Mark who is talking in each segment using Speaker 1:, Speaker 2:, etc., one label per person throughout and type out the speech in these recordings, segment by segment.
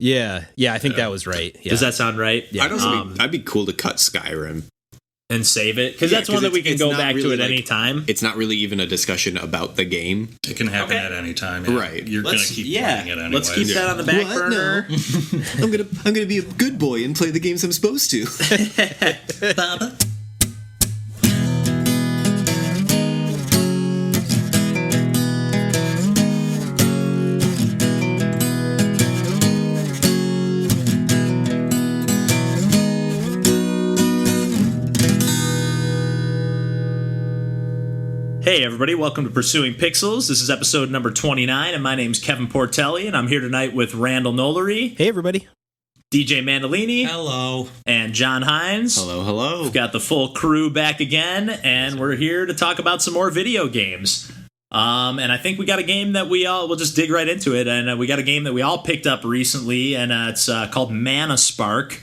Speaker 1: Yeah, I think that was right. Yeah.
Speaker 2: Does that sound right?
Speaker 3: Yeah. I'd be cool to cut Skyrim.
Speaker 2: And save it? Because that's one that we can go back to at any time.
Speaker 3: It's not really even a discussion about the game.
Speaker 4: It can happen at any time. Yeah.
Speaker 3: Right.
Speaker 4: You're going to keep playing it anyway.
Speaker 2: Let's keep that on the back burner.
Speaker 3: No. I'm gonna be a good boy and play the games I'm supposed to.
Speaker 2: Baba. Hey everybody, welcome to Pursuing Pixels. This is episode number 29, and my name's Kevin Portelli, and I'm here tonight with Randall Nolery.
Speaker 1: Hey everybody.
Speaker 2: DJ Mandolini.
Speaker 4: Hello.
Speaker 2: And John Hines.
Speaker 3: Hello.
Speaker 2: We've got the full crew back again, and we're here to talk about some more video games. And I think we got a game that we'll just dig right into it, and we got a game that we all picked up recently, and it's called Mana Spark.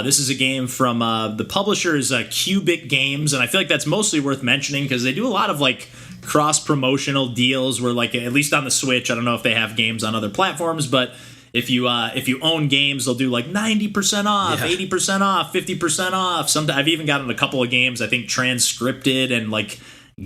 Speaker 2: This is a game from the publisher is Qubic Games, and I feel like that's mostly worth mentioning because they do a lot of like cross-promotional deals where, like, at least on the Switch, I don't know if they have games on other platforms, but if you own games, they'll do like 90% off, 80% off, 50% off. I've even gotten a couple of games, I think Transcripted and like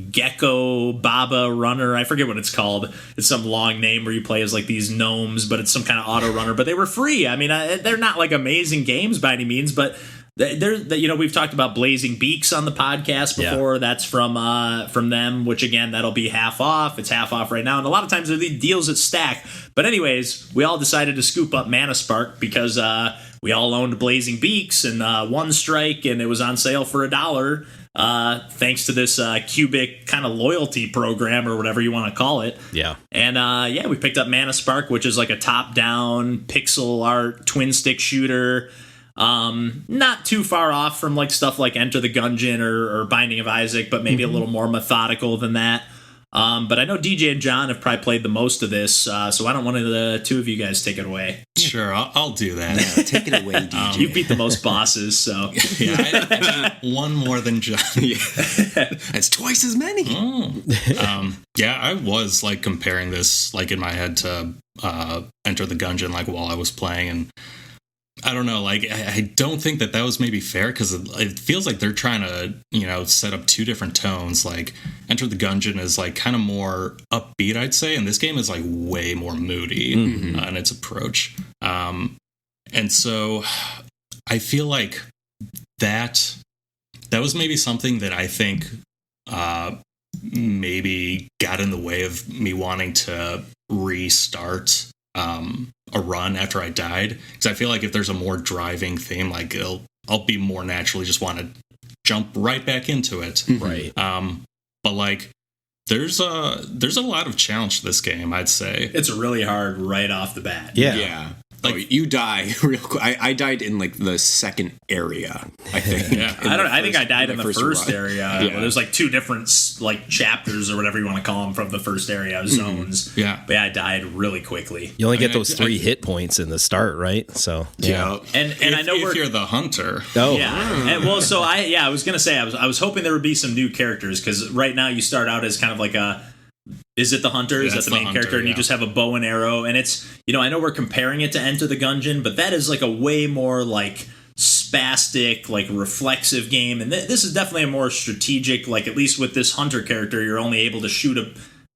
Speaker 2: Gecko Baba Runner, I forget what it's called. It's some long name where you play as like these gnomes, but it's some kind of auto runner. But they were free. I mean, they're not like amazing games by any means, but they're we've talked about Blazing Beaks on the podcast before. Yeah. That's from them, which again that'll be half off. It's half off right now, and a lot of times they're the deals that stack. But anyways, we all decided to scoop up Mana Spark because we all owned Blazing Beaks and One Strike, and it was on sale for $1. Thanks to this Qubic kind of loyalty program or whatever you want to call it.
Speaker 1: Yeah. And
Speaker 2: we picked up Mana Spark, which is like a top-down pixel art twin stick shooter. Not too far off from like stuff like Enter the Gungeon or Binding of Isaac, but maybe a little more methodical than that. But I know DJ and John have probably played the most of this, so why don't one of the two of you guys take it away?
Speaker 4: Sure, I'll do that.
Speaker 3: Yeah, take it away, DJ.
Speaker 2: You beat the most bosses, so.
Speaker 4: Yeah, I one more than John.
Speaker 3: Yeah. That's twice as many.
Speaker 4: I was like comparing this like in my head to Enter the Gungeon like while I was playing, and I don't know, like, I don't think that was maybe fair because it feels like they're trying to, set up two different tones. Like, Enter the Gungeon is, like, kind of more upbeat, I'd say, and this game is, like, way more moody in its approach. And so I feel like that was maybe something that I think maybe got in the way of me wanting to restart a run after I died, because I feel like if there's a more driving theme, like I'll be more naturally just want to jump right back into it.
Speaker 1: Right.
Speaker 4: But like there's a lot of challenge to this game, I'd say.
Speaker 2: It's really hard right off the bat.
Speaker 3: Yeah. Like, you die real quick. I died in like the second area, I think.
Speaker 2: Yeah. I think I died in the first area. Yeah. There's like two different like chapters or whatever you want to call them from the first area, zones.
Speaker 4: Yeah.
Speaker 2: But yeah, I died really quickly.
Speaker 1: You only get those 3 hit points in the start, right? So
Speaker 3: yeah.
Speaker 2: And I know
Speaker 4: if you're the hunter.
Speaker 1: Oh.
Speaker 2: Yeah. And, well, so I was gonna say I was hoping there would be some new characters, because right now you start out as kind of like is it the hunter? Is that the main character? And you just have a bow and arrow. And it's, I know we're comparing it to Enter the Gungeon, but that is like a way more like spastic, like reflexive game. And this is definitely a more strategic, like at least with this hunter character, you're only able to shoot a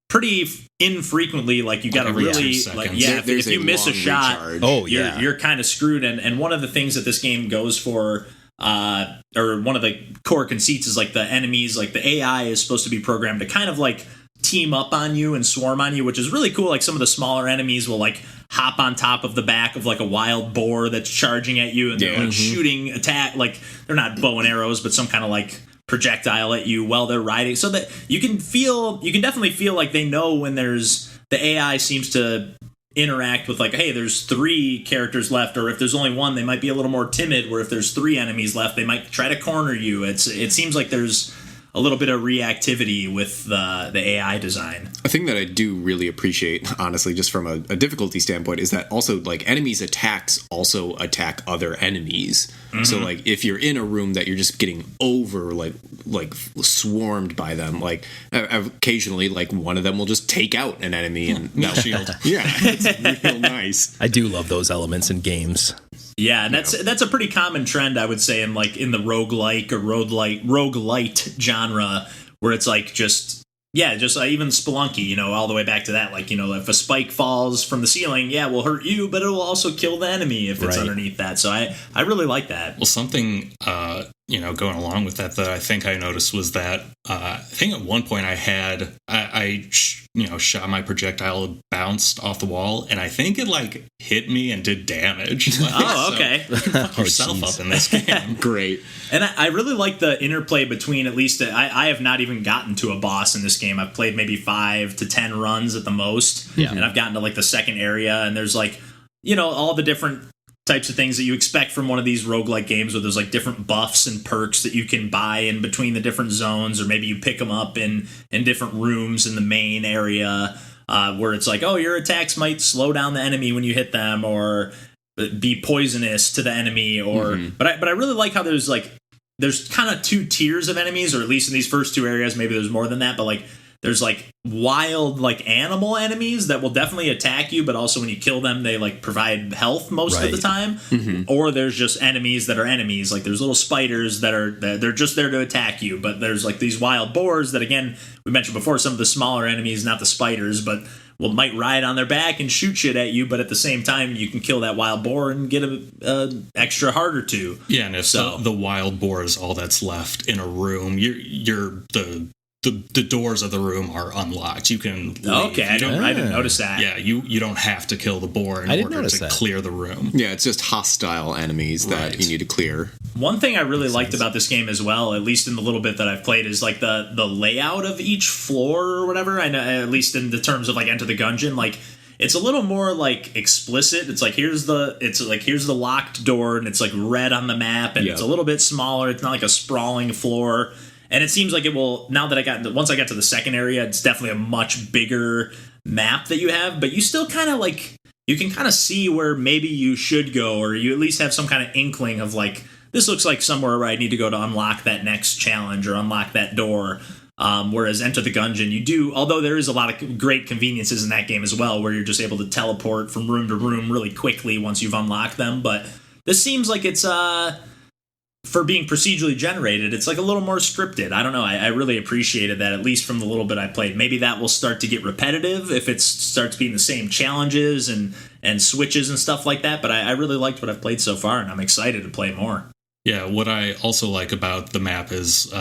Speaker 2: pretty infrequently. Like you got to really, like, if you miss a shot, you're kind of screwed. And one of the things that this game goes for, or one of the core conceits is like the enemies, like the AI is supposed to be programmed to kind of like team up on you and swarm on you, which is really cool. Like some of the smaller enemies will like hop on top of the back of like a wild boar that's charging at you, and they're like shooting attack, like they're not bow and arrows, but some kind of like projectile at you while they're riding, so that you can definitely feel like they know when the AI seems to interact with, like, hey, there's 3 characters left, or if there's only one, they might be a little more timid, where if there's 3 enemies left, they might try to corner you. It seems like there's a little bit of reactivity with the AI design.
Speaker 3: A thing that I do really appreciate, honestly, just from a difficulty standpoint, is that also like enemies' attacks also attack other enemies. So like if you're in a room that you're just getting over like swarmed by them, like occasionally like one of them will just take out an enemy and
Speaker 4: shield.
Speaker 3: Yeah, it's real nice.
Speaker 1: I do love those elements in games.
Speaker 2: Yeah, and that's a pretty common trend, I would say, in the roguelike or roguelite genre, where it's like just even Spelunky, all the way back to that, like, if a spike falls from the ceiling, we'll hurt you, but it will also kill the enemy if it's underneath that. So I really like that.
Speaker 4: Well, something going along with that I think I noticed was that I think at one point I shot my projectile, it bounced off the wall, and I think it like hit me and did damage.
Speaker 2: Oh, okay.
Speaker 4: So you can fuck yourself up in this game.
Speaker 3: Great.
Speaker 2: And I really like the interplay between, at least I have not even gotten to a boss in this game. I've played maybe 5 to 10 runs at the most, and I've gotten to like the second area, and there's like, all the different types of things that you expect from one of these roguelike games, where there's like different buffs and perks that you can buy in between the different zones, or maybe you pick them up in different rooms in the main area, where it's like, oh, your attacks might slow down the enemy when you hit them, or be poisonous to the enemy, or but I really like how there's kind of 2 tiers of enemies, or at least in these first 2 areas, maybe there's more than that, but like there's like wild like animal enemies that will definitely attack you, but also when you kill them they like provide health most of the time. Or there's just enemies that are enemies, like there's little spiders they're just there to attack you, but there's like these wild boars that, again, we mentioned before, some of the smaller enemies, not the spiders, but might ride on their back and shoot shit at you, but at the same time you can kill that wild boar and get a extra heart or 2.
Speaker 4: Yeah, and if the wild boar is all that's left in a room, the doors of the room are unlocked. You can leave.
Speaker 2: Okay, I didn't notice that.
Speaker 4: Yeah, you don't have to kill the boar in order to clear the room.
Speaker 3: Yeah, it's just hostile enemies that you need to clear.
Speaker 2: One thing I really liked about this game as well, at least in the little bit that I've played, is like the layout of each floor or whatever. I know, at least in the terms of like Enter the Gungeon, like it's a little more like explicit. It's like here's the locked door, and it's like red on the map, and it's a little bit smaller. It's not like a sprawling floor. And it seems like it will, now that once I got to the second area, it's definitely a much bigger map that you have, but you still kind of like, you can kind of see where maybe you should go, or you at least have some kind of inkling of like, this looks like somewhere where I need to go to unlock that next challenge or unlock that door. Whereas Enter the Gungeon, you do, although there is a lot of great conveniences in that game as well, where you're just able to teleport from room to room really quickly once you've unlocked them. But this seems like it's, for being procedurally generated, it's like a little more scripted. I don't know. I really appreciated that, at least from the little bit I played. Maybe that will start to get repetitive if it starts being the same challenges and switches and stuff like that. But I really liked what I've played so far, and I'm excited to play more.
Speaker 4: Yeah, what I also like about the map is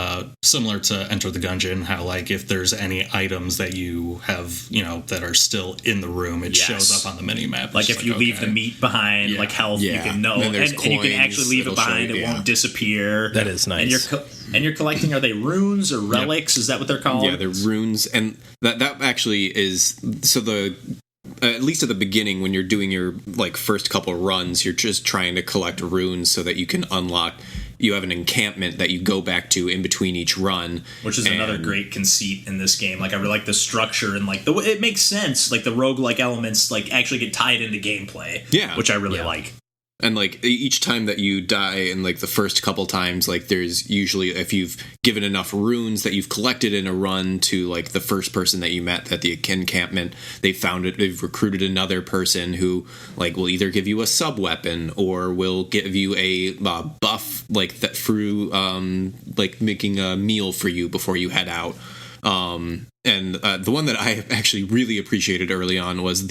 Speaker 4: similar to Enter the Gungeon, how like if there's any items that you have, that are still in the room, it shows up on the mini map.
Speaker 2: Like if you leave the meat behind, like health, you can know, and you can actually leave it behind; it won't disappear.
Speaker 1: That is nice.
Speaker 2: And you're collecting. Are they runes or relics? Is that what they're called?
Speaker 3: Yeah, they're runes, and that actually is so the. At least at the beginning, when you're doing your like first couple runs, you're just trying to collect runes so that you can unlock. You have an encampment that you go back to in between each run,
Speaker 2: which is another great conceit in this game. Like I really like the structure and like it makes sense. Like the roguelike elements like actually get tied into gameplay.
Speaker 3: Yeah,
Speaker 2: which I really like.
Speaker 3: And like each time that you die, and like the first couple times, like there's usually, if you've given enough runes that you've collected in a run to like the first person that you met at the encampment, they've recruited another person who like will either give you a sub weapon or will give you a buff like that through like making a meal for you before you head out. And the one that I actually really appreciated early on was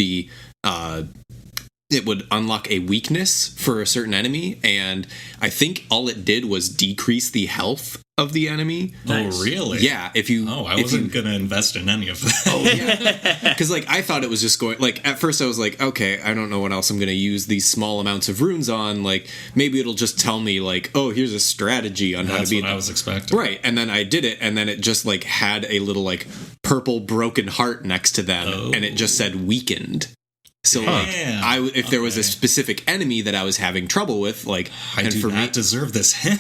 Speaker 3: it would unlock a weakness for a certain enemy, and I think all it did was decrease the health of the enemy.
Speaker 4: Nice. Oh, really?
Speaker 3: Yeah.
Speaker 4: I wasn't going to invest in any of that.
Speaker 3: Oh, yeah. Because, like, I thought it was just going... Like, at first I was like, okay, I don't know what else I'm going to use these small amounts of runes on. Like, maybe it'll just tell me, like, oh, here's a strategy on how to be...
Speaker 4: That's what I was expecting.
Speaker 3: Right. And then I did it, and then it just, like, had a little, like, purple broken heart next to them, and it just said weakened. So if there was a specific enemy that I was having trouble with, like,
Speaker 4: I do not deserve this hint.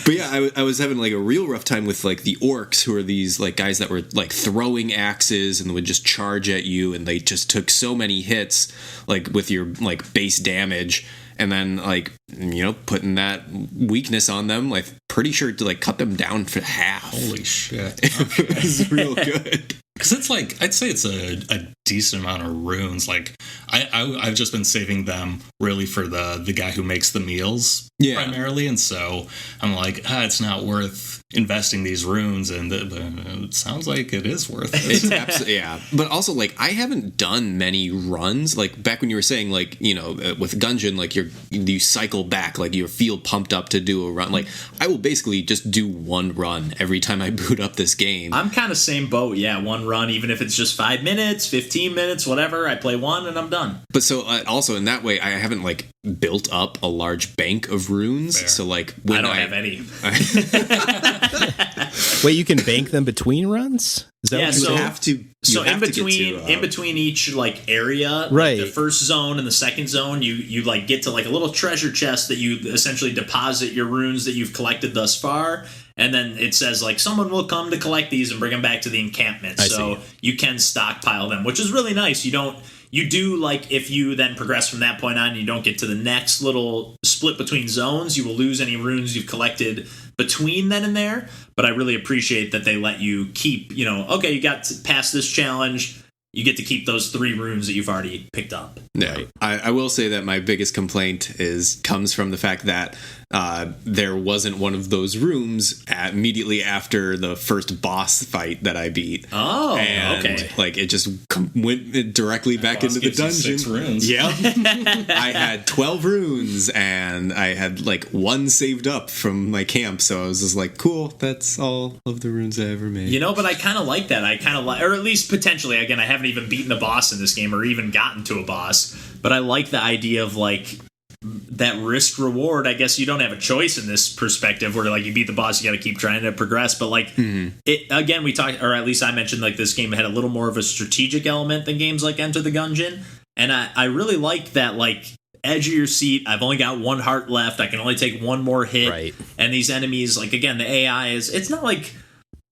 Speaker 3: But yeah, I was having like a real rough time with like the orcs, who are these like guys that were like throwing axes and would just charge at you, and they just took so many hits like with your like base damage, and then like, you know, putting that weakness on them, like pretty sure to like cut them down for half.
Speaker 4: Holy shit.
Speaker 3: Okay. It's real good.
Speaker 4: Because it's like, I'd say it's a decent amount of runes. Like, I've just been saving them really for the guy who makes the meals primarily. And so I'm like, it's not worth investing these runes. And it sounds like it is worth it.
Speaker 3: It's absolutely, yeah. But also, like, I haven't done many runs. Like, back when you were saying, like, you know, with Gungeon, like, you cycle back, like, you feel pumped up to do a run. Like, I will basically just do one run every time I boot up this game.
Speaker 2: I'm kind of same boat, yeah. One run, even if it's just 5 minutes, 15 minutes, whatever. I play one and I'm done.
Speaker 3: But so also in that way, I haven't like built up a large bank of runes.
Speaker 4: Fair.
Speaker 3: So like when
Speaker 2: I don't have any.
Speaker 1: Wait, you can bank them between runs? Is that what
Speaker 2: so
Speaker 1: you're saying?
Speaker 3: have to.
Speaker 2: So in between each like area,
Speaker 1: right,
Speaker 2: like the first zone and the second zone, you like get to like a little treasure chest that you essentially deposit your runes that you've collected thus far. And then it says, like, someone will come to collect these and bring them back to the encampment. So you can stockpile them, which is really nice. You do, like, if you then progress from that point on, you don't get to the next little split between zones, you will lose any runes you've collected between then and there. But I really appreciate that they let you keep, you know, okay, you got past this challenge, you get to keep those 3 runes that you've already picked up.
Speaker 3: No, right? I will say that my biggest complaint comes from the fact that there wasn't one of those rooms immediately after the first boss fight that I beat.
Speaker 2: Oh,
Speaker 3: and,
Speaker 2: okay.
Speaker 3: Like it just went directly back into the dungeon.
Speaker 4: 6 runes.
Speaker 3: Yeah, I had 12 runes and I had like 1 saved up from my camp, so I was just like, cool, that's all of the runes I ever made.
Speaker 2: You know, but I kind of like that. I kind of like, or at least potentially. Again, I haven't even beaten a boss in this game or even gotten to a boss, but I like the idea of like that risk reward. I guess you don't have a choice in this perspective where like you beat the boss, you got to keep trying to progress. But like it again, we talked, or at least I mentioned, like this game had a little more of a strategic element than games like Enter the Gungeon, and I really like that, like, edge of your seat. I've only got 1 heart left. I can only take 1 more hit,
Speaker 1: right.
Speaker 2: And these enemies, like, again, the AI is, it's not like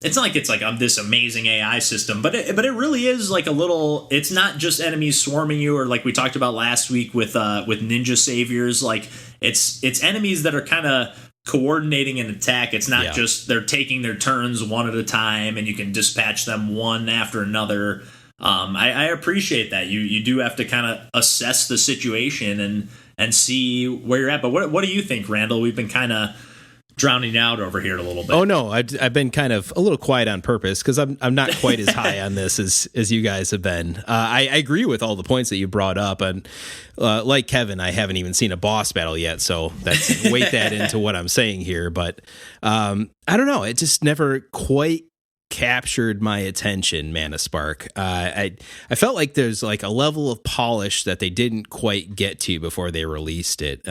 Speaker 2: it's like this amazing AI system, but it really is like a little. It's not just enemies swarming you, or like we talked about last week with ninja saviors. Like it's enemies that are kind of coordinating an attack. It's not just they're taking their turns one at a time, and you can dispatch them one after another. I appreciate that. You do have to kind of assess the situation and see where you're at. But what do you think, Randall? We've been kind of drowning out over here a little bit.
Speaker 1: Oh no, I've been kind of a little quiet on purpose because I'm not quite as high on this as you guys have been. I agree with all the points that you brought up, and like Kevin, I haven't even seen a boss battle yet, so that's weight that into what I'm saying here. But I don't know, it just never quite captured my attention, Mana Spark. I felt like there's like a level of polish that they didn't quite get to before they released it.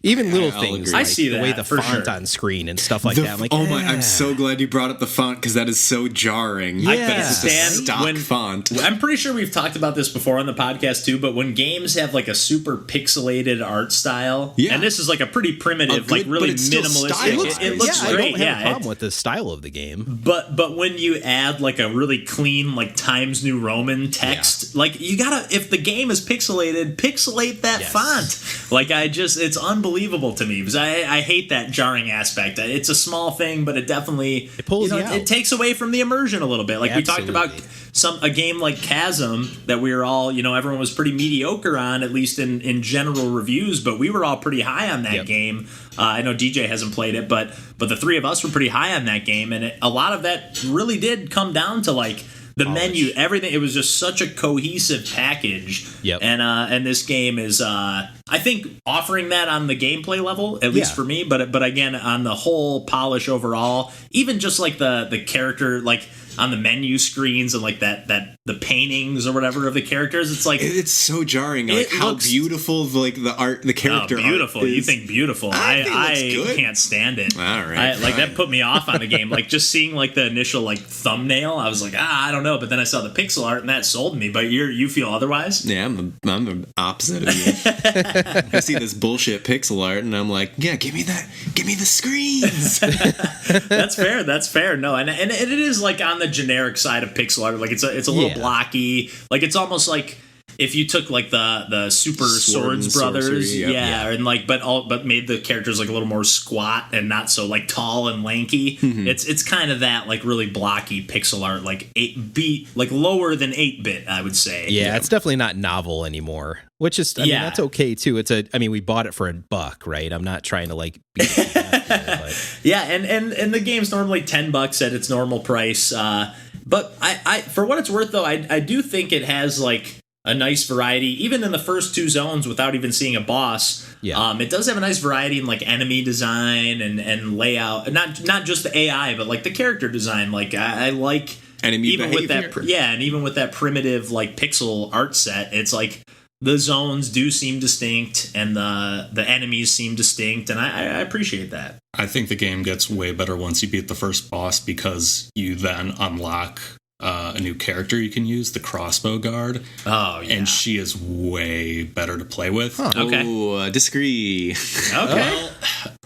Speaker 1: Even little things like
Speaker 2: I see
Speaker 1: the way
Speaker 2: that,
Speaker 1: the
Speaker 2: for
Speaker 1: font
Speaker 2: sure.
Speaker 1: on screen and stuff like that. I'm like,
Speaker 3: oh my! I'm so glad you brought up the font because that is so jarring.
Speaker 1: Yeah.
Speaker 2: I can't
Speaker 3: It's a
Speaker 2: stand
Speaker 3: stock font.
Speaker 2: I'm pretty sure we've talked about this before on the podcast too, but when games have like a super pixelated art style, and this is like a pretty primitive, like really minimalistic. It looks
Speaker 1: I
Speaker 2: great.
Speaker 1: don't have a problem with the style of the game.
Speaker 2: But when you add like a really clean like Times New Roman text, like you gotta, if the game is pixelated, pixelate that font. Like it's unbelievable to me because I hate that jarring aspect. It's a small thing, but it definitely
Speaker 1: pulls you out.
Speaker 2: It takes away from the immersion a little bit. Like we talked about a game like Chasm that we were all, everyone was pretty mediocre on, at least in general reviews, but we were all pretty high on that game. I know DJ hasn't played it, but the 3 of us were pretty high on that game, and a lot of that really did come down to like the menu, everything. It was just such a cohesive package. And this game is, I think, offering that on the gameplay level, at least for me. But again, on the whole polish overall, even just like the character, like on the menu screens and like that the paintings or whatever of the characters. It's like
Speaker 3: it's so jarring. Like how beautiful like the art, the character.
Speaker 2: Beautiful.
Speaker 3: Art is.
Speaker 2: You think beautiful? I can't stand it.
Speaker 3: All right,
Speaker 2: like that put me off on the game. Like just seeing like the initial like thumbnail, I was like, I don't know. But then I saw the pixel art and that sold me. But you feel otherwise?
Speaker 3: Yeah, I'm the opposite of you. I see this bullshit pixel art and I'm like, yeah, give me the screens.
Speaker 2: That's fair. No, and it is like on the generic side of pixel art. Like it's a little blocky. Like it's almost like if you took like the Super Swords Brothers, and like but made the characters like a little more squat and not so like tall and lanky. Mm-hmm. It's kind of that like really blocky pixel art, like 8-bit, like lower than 8-bit, I would say.
Speaker 1: Yeah, it's definitely not novel anymore. Which is, I mean, that's okay too. We bought it for $1, right? I'm not trying to like beat it but.
Speaker 2: Yeah, and the game's normally $10 at its normal price. But I for what it's worth though, I do think it has like a nice variety, even in the first 2 zones without even seeing a boss. Yeah. It does have a nice variety in like enemy design and layout. Not just the AI, but like the character design. Like I like
Speaker 3: enemy
Speaker 2: even
Speaker 3: behavior.
Speaker 2: with that and even with that primitive like pixel art set, it's like the zones do seem distinct and the enemies seem distinct, and I appreciate that.
Speaker 4: I think the game gets way better once you beat the first boss because you then unlock a new character you can use, the crossbow guard.
Speaker 2: Oh, yeah.
Speaker 4: And she is way better to play with.
Speaker 2: Huh. Okay.
Speaker 3: Oh, disagree.
Speaker 2: Okay.
Speaker 4: Well,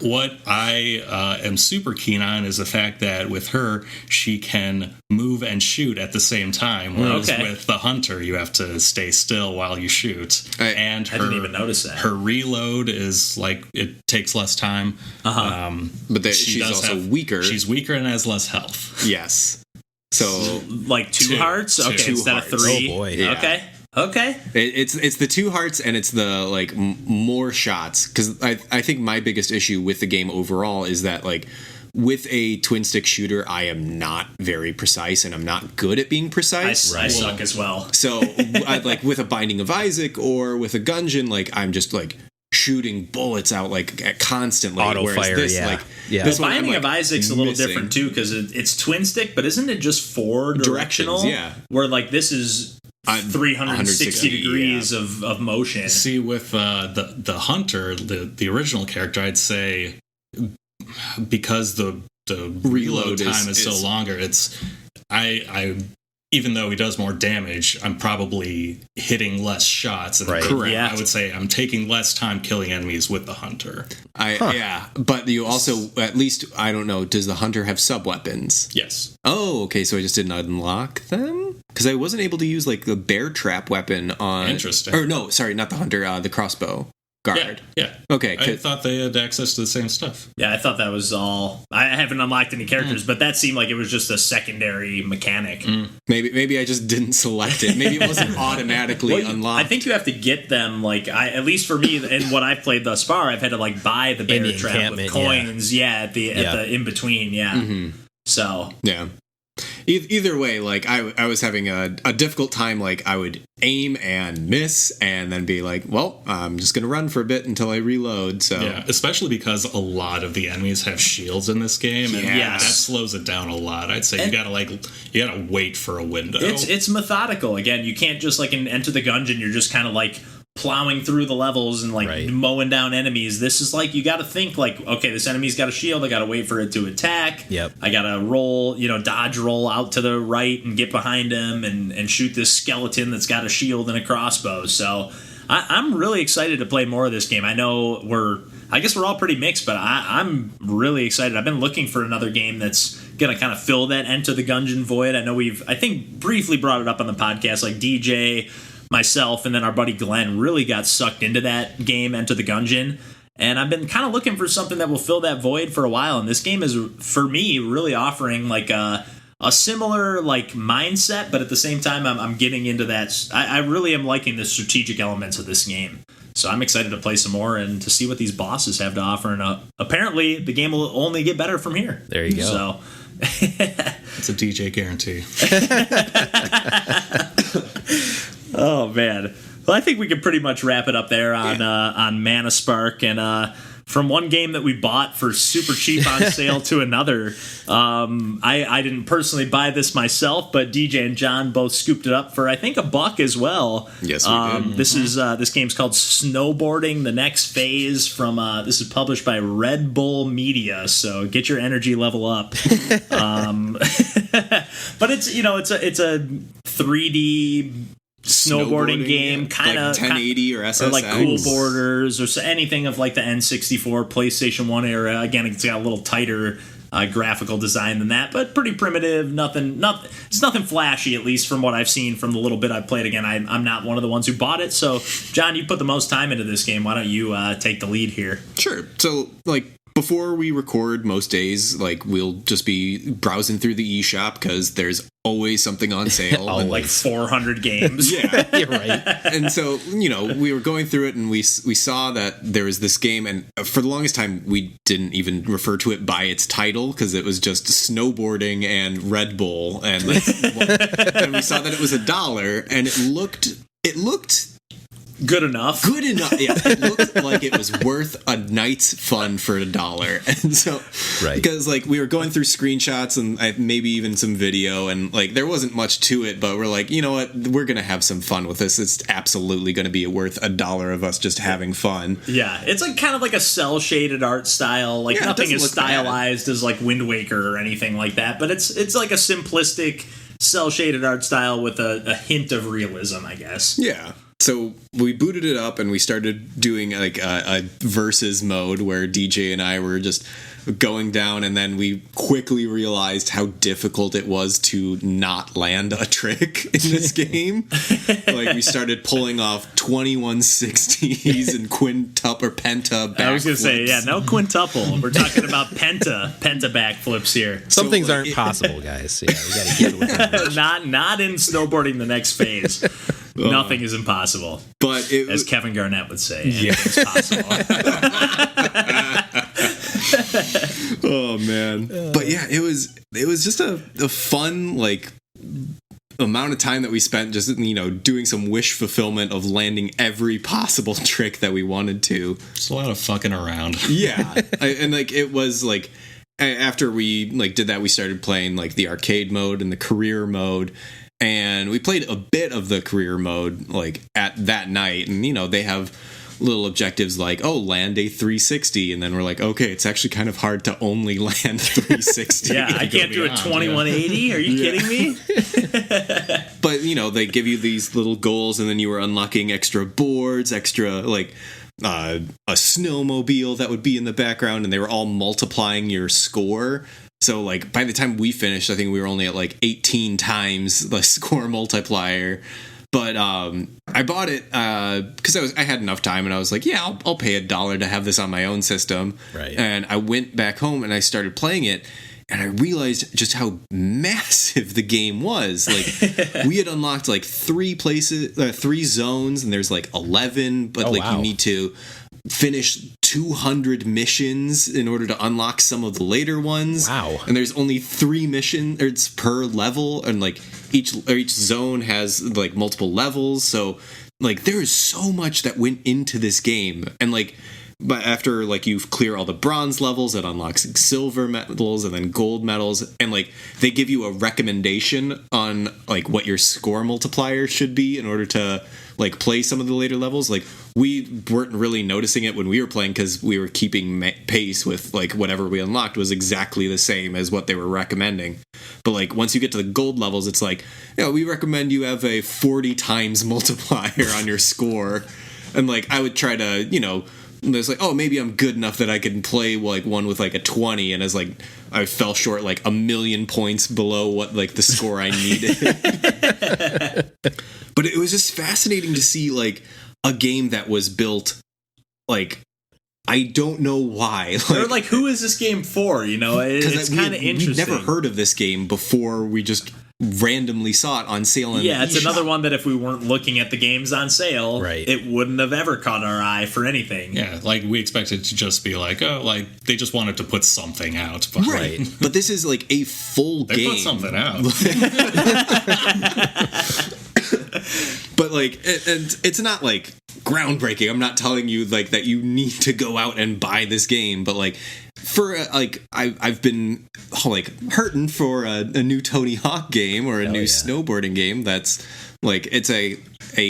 Speaker 4: what I am super keen on is the fact that with her, she can move and shoot at the same time. Whereas with the hunter, you have to stay still while you shoot.
Speaker 2: I didn't even notice that.
Speaker 4: Her reload is like, it takes less time.
Speaker 3: But she's also weaker.
Speaker 4: She's weaker and has less health.
Speaker 3: Yes. So
Speaker 2: like 2 hearts? Okay,
Speaker 3: two
Speaker 2: instead
Speaker 3: hearts.
Speaker 2: of 3.
Speaker 1: Oh boy.
Speaker 2: Yeah. Okay.
Speaker 3: It's the 2 hearts and it's the like more shots, because I think my biggest issue with the game overall is that like with a twin stick shooter, I am not very precise and I'm not good at being precise.
Speaker 2: I suck as well.
Speaker 3: So like with a Binding of Isaac or with a Gungeon, like I'm just like shooting bullets out like constantly.
Speaker 1: Auto fire,
Speaker 3: this,
Speaker 2: This Binding of Isaac's a little different too, because it's twin stick, but isn't it just 4 directional?
Speaker 3: Yeah,
Speaker 2: where like this is 360 degrees of motion.
Speaker 4: See, with the hunter, the original character, I'd say because the reload time is so longer, it's I even though he does more damage, I'm probably hitting less shots. And
Speaker 3: Correct.
Speaker 4: I would say I'm taking less time killing enemies with the hunter.
Speaker 3: Yeah, but you also, at least, I don't know, does the hunter have sub-weapons?
Speaker 4: Yes.
Speaker 3: Oh, okay, so I just didn't unlock them? Because I wasn't able to use, like, the bear trap weapon on...
Speaker 4: Interesting.
Speaker 3: Or no, sorry, not the hunter, the crossbow guard.
Speaker 4: Yeah.
Speaker 3: Okay.
Speaker 4: I thought they had access to the same stuff.
Speaker 2: Yeah, I thought that was all... I haven't unlocked any characters, but that seemed like it was just a secondary mechanic.
Speaker 3: Maybe I just didn't select it. Maybe it wasn't automatically unlocked.
Speaker 2: I think you have to get them, like, at least for me, in what I've played thus far, I've had to, like, buy the bear trap with coins, at the in-between, Mm-hmm. So...
Speaker 3: Yeah. Either way, like I was having a difficult time. Like I would aim and miss, and then be like, "Well, I'm just gonna run for a bit until I reload." So
Speaker 4: yeah, especially because a lot of the enemies have shields in this game, and that slows it down a lot. I'd say you gotta wait for a window.
Speaker 2: It's methodical. Again, you can't just like Enter the Gungeon. You're just kind of like plowing through the levels and like mowing down enemies. This is like you got to think like, okay, this enemy's got a shield. I got to wait for it to attack.
Speaker 1: Yep.
Speaker 2: I got to roll, dodge roll out to the right and get behind him and shoot this skeleton that's got a shield and a crossbow. So I'm really excited to play more of this game. I know I guess we're all pretty mixed, but I'm really excited. I've been looking for another game that's gonna kind of fill that Enter the Gungeon void. I know I think briefly brought it up on the podcast, like DJ, myself, and then our buddy Glenn really got sucked into that game, Enter the Gungeon. And I've been kind of looking for something that will fill that void for a while. And this game is, for me, really offering like a similar like mindset, but at the same time, I'm getting into that. I really am liking the strategic elements of this game. So I'm excited to play some more and to see what these bosses have to offer. And apparently, the game will only get better from here.
Speaker 1: There you go.
Speaker 2: So
Speaker 4: it's a DJ guarantee. Oh
Speaker 2: man. Well, I think we can pretty much wrap it up there on Mana Spark. And from one game that we bought for super cheap on sale to another. I didn't personally buy this myself, but DJ and John both scooped it up for, I think, $1 as well.
Speaker 3: Yes, we did.
Speaker 2: This game's called Snowboarding: The Next Phase. This is published by Red Bull Media, so get your energy level up. But it's a 3D snowboarding game, kind of
Speaker 3: like 1080 or SSX,
Speaker 2: or like Cool Borders, or anything of like the N64, PlayStation 1 era. Again, it's got a little tighter graphical design than that, but pretty primitive. It's nothing flashy, at least from what I've seen from the little bit I've played. Again, I'm not one of the ones who bought it. So, John, you put the most time into this game. Why don't you take the lead here?
Speaker 3: Sure. So, before we record most days, we'll just be browsing through the eShop because there's always something on sale.
Speaker 2: And like 400 games.
Speaker 3: Yeah.
Speaker 1: You're right.
Speaker 3: And so, we were going through it and we saw that there was this game, and for the longest time, we didn't even refer to it by its title because it was just Snowboarding and Red Bull. And, and we saw that it was $1, and it looked
Speaker 2: good enough.
Speaker 3: Yeah, it looked like it was worth a night's fun for $1. And so,
Speaker 1: right,
Speaker 3: because we were going through screenshots and maybe even some video, and there wasn't much to it, but we're like, you know what, we're gonna have some fun with this. It's absolutely gonna be worth $1 of us just having fun.
Speaker 2: Yeah, it's kind of like a cell shaded art style. Nothing is stylized as Wind Waker or anything like that, but it's like a simplistic cell shaded art style with a hint of realism, I guess.
Speaker 3: Yeah. So we booted it up and we started doing a versus mode where DJ and I were just going down, and then we quickly realized how difficult it was to not land a trick in this game. We started pulling off 2160s and quintuple or penta backflips.
Speaker 2: I was going to say, yeah, no quintuple. We're talking about penta backflips here.
Speaker 1: Some things aren't possible, guys. Yeah, we got to get with it.
Speaker 2: Not in Snowboarding: The Next Phase. Nothing is impossible. But as Kevin Garnett would say, anything's possible.
Speaker 3: Oh man. But yeah, it was just a fun amount of time that we spent just doing some wish fulfillment of landing every possible trick that we wanted to.
Speaker 4: Just a lot of fucking around.
Speaker 3: Yeah. It was after we did that, we started playing the arcade mode and the career mode. And we played a bit of the career mode at that night, and they have little objectives land a 360, and then we're okay, it's actually kind of hard to only land 360.
Speaker 2: Yeah, I can't do a 2180. Are you kidding me?
Speaker 3: But they give you these little goals, and then you were unlocking extra boards, extra a snowmobile that would be in the background, and they were all multiplying your score. So, by the time we finished, I think we were only at 18 times the score multiplier. But I bought it because I had enough time, and I was yeah, I'll pay $1 to have this on my own system.
Speaker 1: Right.
Speaker 3: And I went back home and I started playing it, and I realized just how massive the game was. We had unlocked 3 zones, and there's 11, but
Speaker 1: wow.
Speaker 3: You need to finish 200 missions in order to unlock some of the later ones.
Speaker 1: Wow.
Speaker 3: And there's only 3 missions per level, and each zone has multiple levels. So there is so much that went into this game. And but after you clear all the bronze levels, it unlocks silver medals and then gold medals, and they give you a recommendation on what your score multiplier should be in order to play some of the later levels. We weren't really noticing it when we were playing because we were keeping pace with whatever we unlocked was exactly the same as what they were recommending. But once you get to the gold levels, it's we recommend you have a 40 times multiplier on your score. And I would try to there's oh, maybe I'm good enough that I can play one with a 20, and as I fell short 1,000,000 points below what the score I needed. But it was just fascinating to see a game that was built I don't know why.
Speaker 2: Or who is this game for? It's kind of interesting.
Speaker 3: We'd never heard of this game before. We just randomly saw it on sale.
Speaker 2: It's another one that if we weren't looking at the games on sale,
Speaker 1: right,
Speaker 2: it wouldn't have ever caught our eye for anything.
Speaker 4: Yeah, we expected to just be they just wanted to put something out. But
Speaker 3: right. But this is a full game.
Speaker 4: They put something out.
Speaker 3: But and it's not groundbreaking. I'm not telling you like that you need to go out and buy this game, but like for like I've been like hurting for a new Tony Hawk game or a new snowboarding game that's like it's a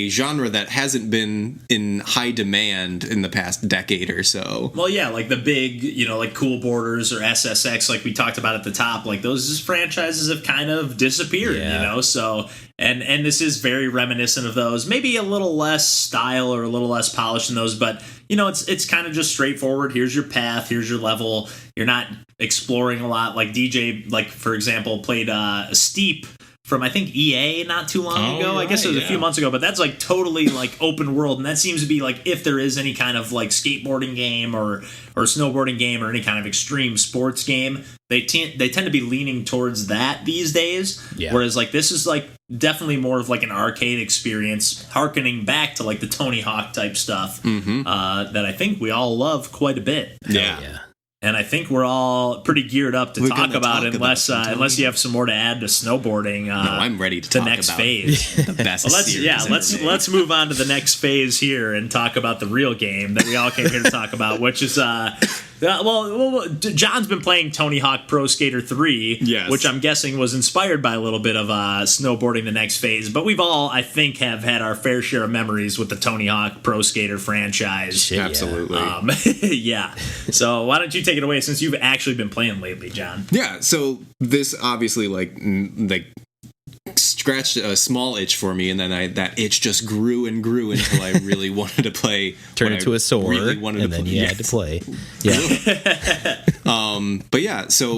Speaker 3: genre that hasn't been in high demand in the past decade or so.
Speaker 2: Well, yeah, like the big, like Cool Borders or SSX, like we talked about at the top, like those franchises have kind of disappeared, so and this is very reminiscent of those. Maybe a little less style or a little less polished in those, but it's kind of just straightforward. Here's your path, here's your level. You're not exploring a lot. Like DJ, like for example, played Steep from I think EA not too long ago. Right, I guess it was a few months ago, but that's like totally like open world, and that seems to be like if there is any kind of like skateboarding game or snowboarding game or any kind of extreme sports game, they tend to be leaning towards that these days. Yeah. Whereas like this is like definitely more of like an arcade experience, harkening back to like the Tony Hawk type stuff that I think we all love quite a bit.
Speaker 3: Yeah.
Speaker 2: And I think we're all pretty geared up to talk about it, unless you have some more to add to snowboarding.
Speaker 3: No, I'm ready to talk
Speaker 2: next
Speaker 3: about
Speaker 2: phase.
Speaker 3: The best.
Speaker 2: Let's move on to the next phase here and talk about the real game that we all came here to talk about, which is John's been playing Tony Hawk Pro Skater 3, which I'm guessing was inspired by a little bit of snowboarding the next phase. But we've all, I think, have had our fair share of memories with the Tony Hawk Pro Skater franchise.
Speaker 3: Absolutely.
Speaker 2: Yeah. So why don't you take it away since you've actually been playing lately, John?
Speaker 3: Yeah. So this obviously like scratched a small itch for me, and then that itch just grew and grew until I really wanted to play.
Speaker 1: Turned into a sore,
Speaker 3: really wanted
Speaker 1: and
Speaker 3: to
Speaker 1: then
Speaker 3: play.
Speaker 1: you had to play. Yeah.
Speaker 3: But yeah, so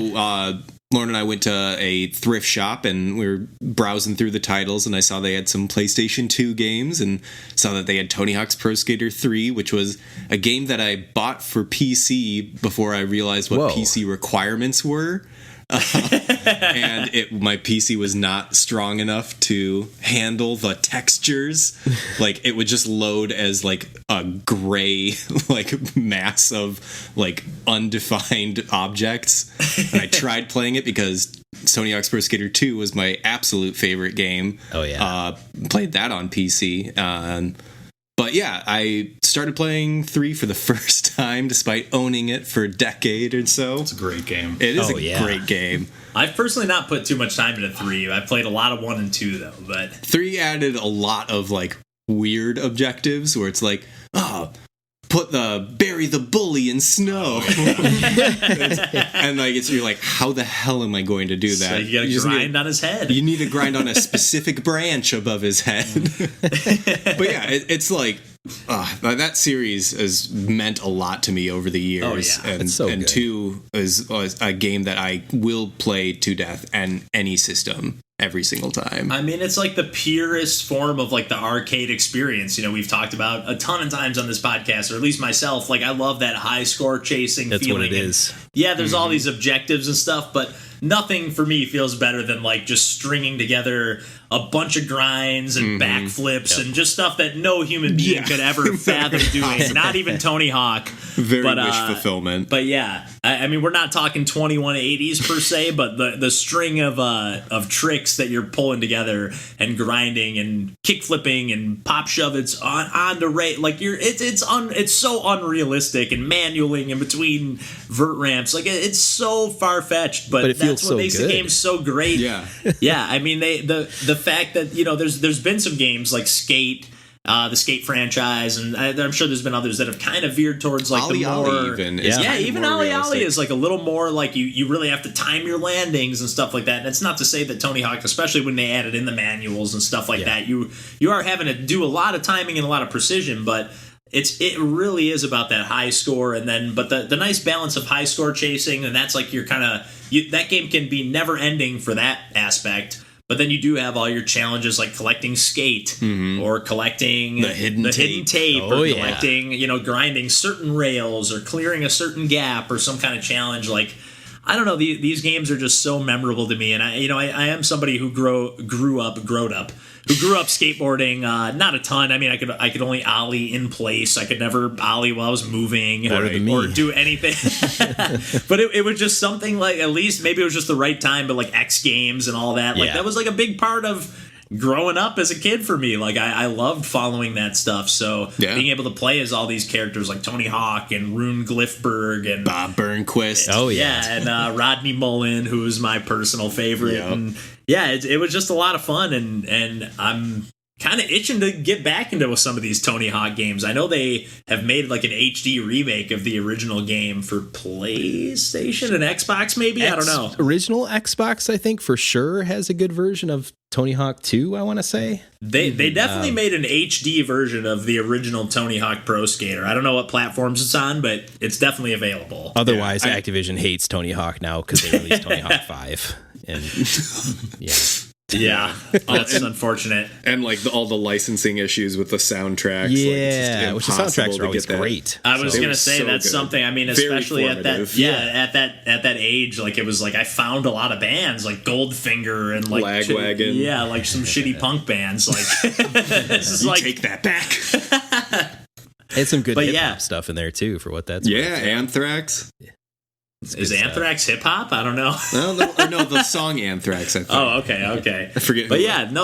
Speaker 3: Lauren and I went to a thrift shop, and we were browsing through the titles, and I saw they had some PlayStation 2 games, and saw that they had Tony Hawk's Pro Skater 3, which was a game that I bought for PC before I realized what PC requirements were. And my PC was not strong enough to handle the textures. Like it would just load as like a gray like mass of like undefined objects. And I tried playing it because Tony Hawk's Pro Skater 2 was my absolute favorite game.
Speaker 1: Oh yeah.
Speaker 3: Played that on PC. But yeah, I started playing 3 for the first time, despite owning it for a decade or so.
Speaker 4: It's a great game.
Speaker 3: It is great game.
Speaker 2: I've personally not put too much time into 3. I played a lot of 1 and 2 though, but
Speaker 3: 3 added a lot of like weird objectives where it's like, bury the bully in snow. And like you're like, how the hell am I going to do that?
Speaker 2: So you gotta grind on his head.
Speaker 3: You need to grind on a specific branch above his head. But yeah, it's like that series has meant a lot to me over the years.
Speaker 2: Oh, yeah.
Speaker 3: And 2 is a game that I will play to death and any system. Every single time.
Speaker 2: I mean, it's like the purest form of like the arcade experience. We've talked about a ton of times on this podcast, or at least myself. Like, I love that high score chasing feeling.
Speaker 1: That's what it is.
Speaker 2: Yeah, there's all these objectives and stuff, but nothing for me feels better than like just stringing together a bunch of grinds and backflips and just stuff that no human being could ever fathom doing. Not even Tony Hawk.
Speaker 3: Very wish fulfillment.
Speaker 2: But yeah, I mean, we're not talking 2180s per se, but the string of tricks that you're pulling together and grinding and kick flipping and pop shove it's on the rate, like it's so unrealistic and manualing in between vert ramps. Like it's so far fetched, but that's what makes the game so great.
Speaker 3: Yeah.
Speaker 2: Yeah, I mean the fact that there's been some games like Skate, the Skate franchise, and I'm sure there's been others that have kind of veered towards like
Speaker 3: Ollie
Speaker 2: the more
Speaker 3: even
Speaker 2: Ollie is like a little more like you really have to time your landings and stuff like that. And it's not to say that Tony Hawk, especially when they added in the manuals and stuff like that, you are having to do a lot of timing and a lot of precision, but it really is about that high score, and then but the nice balance of high score chasing, and that's like you're kind of that game can be never ending for that aspect. But then you do have all your challenges like collecting skate or collecting
Speaker 3: the hidden tape
Speaker 2: or collecting, grinding certain rails or clearing a certain gap or some kind of challenge. Like, I don't know, these games are just so memorable to me. And I am somebody who grew up skateboarding, not a ton. I mean, I could only ollie in place. I could never ollie while I was moving or do anything. But it was just something like, at least maybe it was just the right time, but like X Games and all that. Like that was like a big part of growing up as a kid for me. Like I loved following that stuff. So being able to play as all these characters like Tony Hawk and Rune Glifberg and
Speaker 3: Bob Burnquist.
Speaker 1: Oh yeah,
Speaker 2: and Rodney Mullen, who is my personal favorite.
Speaker 3: Yep.
Speaker 2: And it was just a lot of fun, and I'm kind of itching to get back into some of these Tony Hawk games. I know they have made like an HD remake of the original game for PlayStation and Xbox, maybe? I don't know.
Speaker 1: Original Xbox, I think, for sure has a good version of Tony Hawk 2, I want to say.
Speaker 2: They definitely made an HD version of the original Tony Hawk Pro Skater. I don't know what platforms it's on, but it's definitely available.
Speaker 1: Otherwise, Activision hates Tony Hawk now because they released Tony Hawk 5. And
Speaker 2: yeah, that's unfortunate.
Speaker 3: And like all the licensing issues with the soundtracks.
Speaker 1: Yeah, which the soundtracks are always great.
Speaker 2: I was gonna say that's good. Something. I mean, especially at that at that age, like it was like I found a lot of bands like Goldfinger and like
Speaker 3: Lagwagon.
Speaker 2: Like some shitty punk bands. Like this is like
Speaker 3: take that back.
Speaker 1: Had some good hip hop stuff in there too, for what that's
Speaker 3: worth. Anthrax.
Speaker 2: Is Anthrax hip hop? I don't know.
Speaker 3: No, the song Anthrax. I think.
Speaker 2: Oh, okay.
Speaker 3: I forget.
Speaker 2: But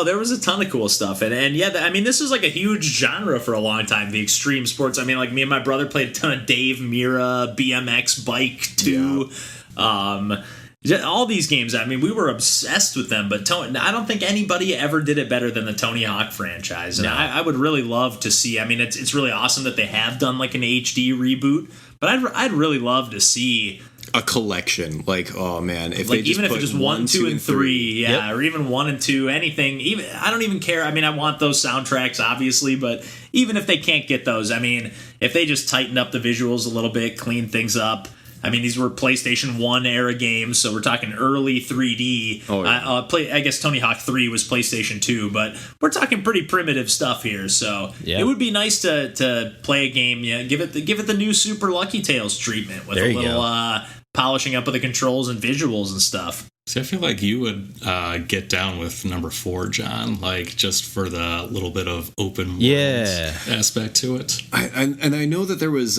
Speaker 2: there was a ton of cool stuff, and I mean, this is like a huge genre for a long time. The extreme sports. I mean, like me and my brother played a ton of Dave Mirra, BMX Bike 2. Yeah. All these games. I mean, we were obsessed with them. But I don't think anybody ever did it better than the Tony Hawk franchise. And I would really love to see. I mean, it's really awesome that they have done like an HD reboot. But I'd really love to see
Speaker 3: a collection, like, oh man, if
Speaker 2: like
Speaker 3: they just
Speaker 2: even if it's just 1, 2, and 3, or even 1 and 2, anything. Even I don't even care. I mean, I want those soundtracks, obviously, but even if they can't get those, I mean, if they just tighten up the visuals a little bit, clean things up. I mean, these were PlayStation 1 era games, so we're talking early 3D. Oh, yeah. I guess Tony Hawk 3 was PlayStation 2, but we're talking pretty primitive stuff here. So it would be nice to play a game. Yeah, give it the new Super Lucky Tales treatment with a little polishing up of the controls and visuals and stuff.
Speaker 4: See, I feel like you would get down with number 4, John, like just for the little bit of open world aspect to it.
Speaker 3: I know that there was,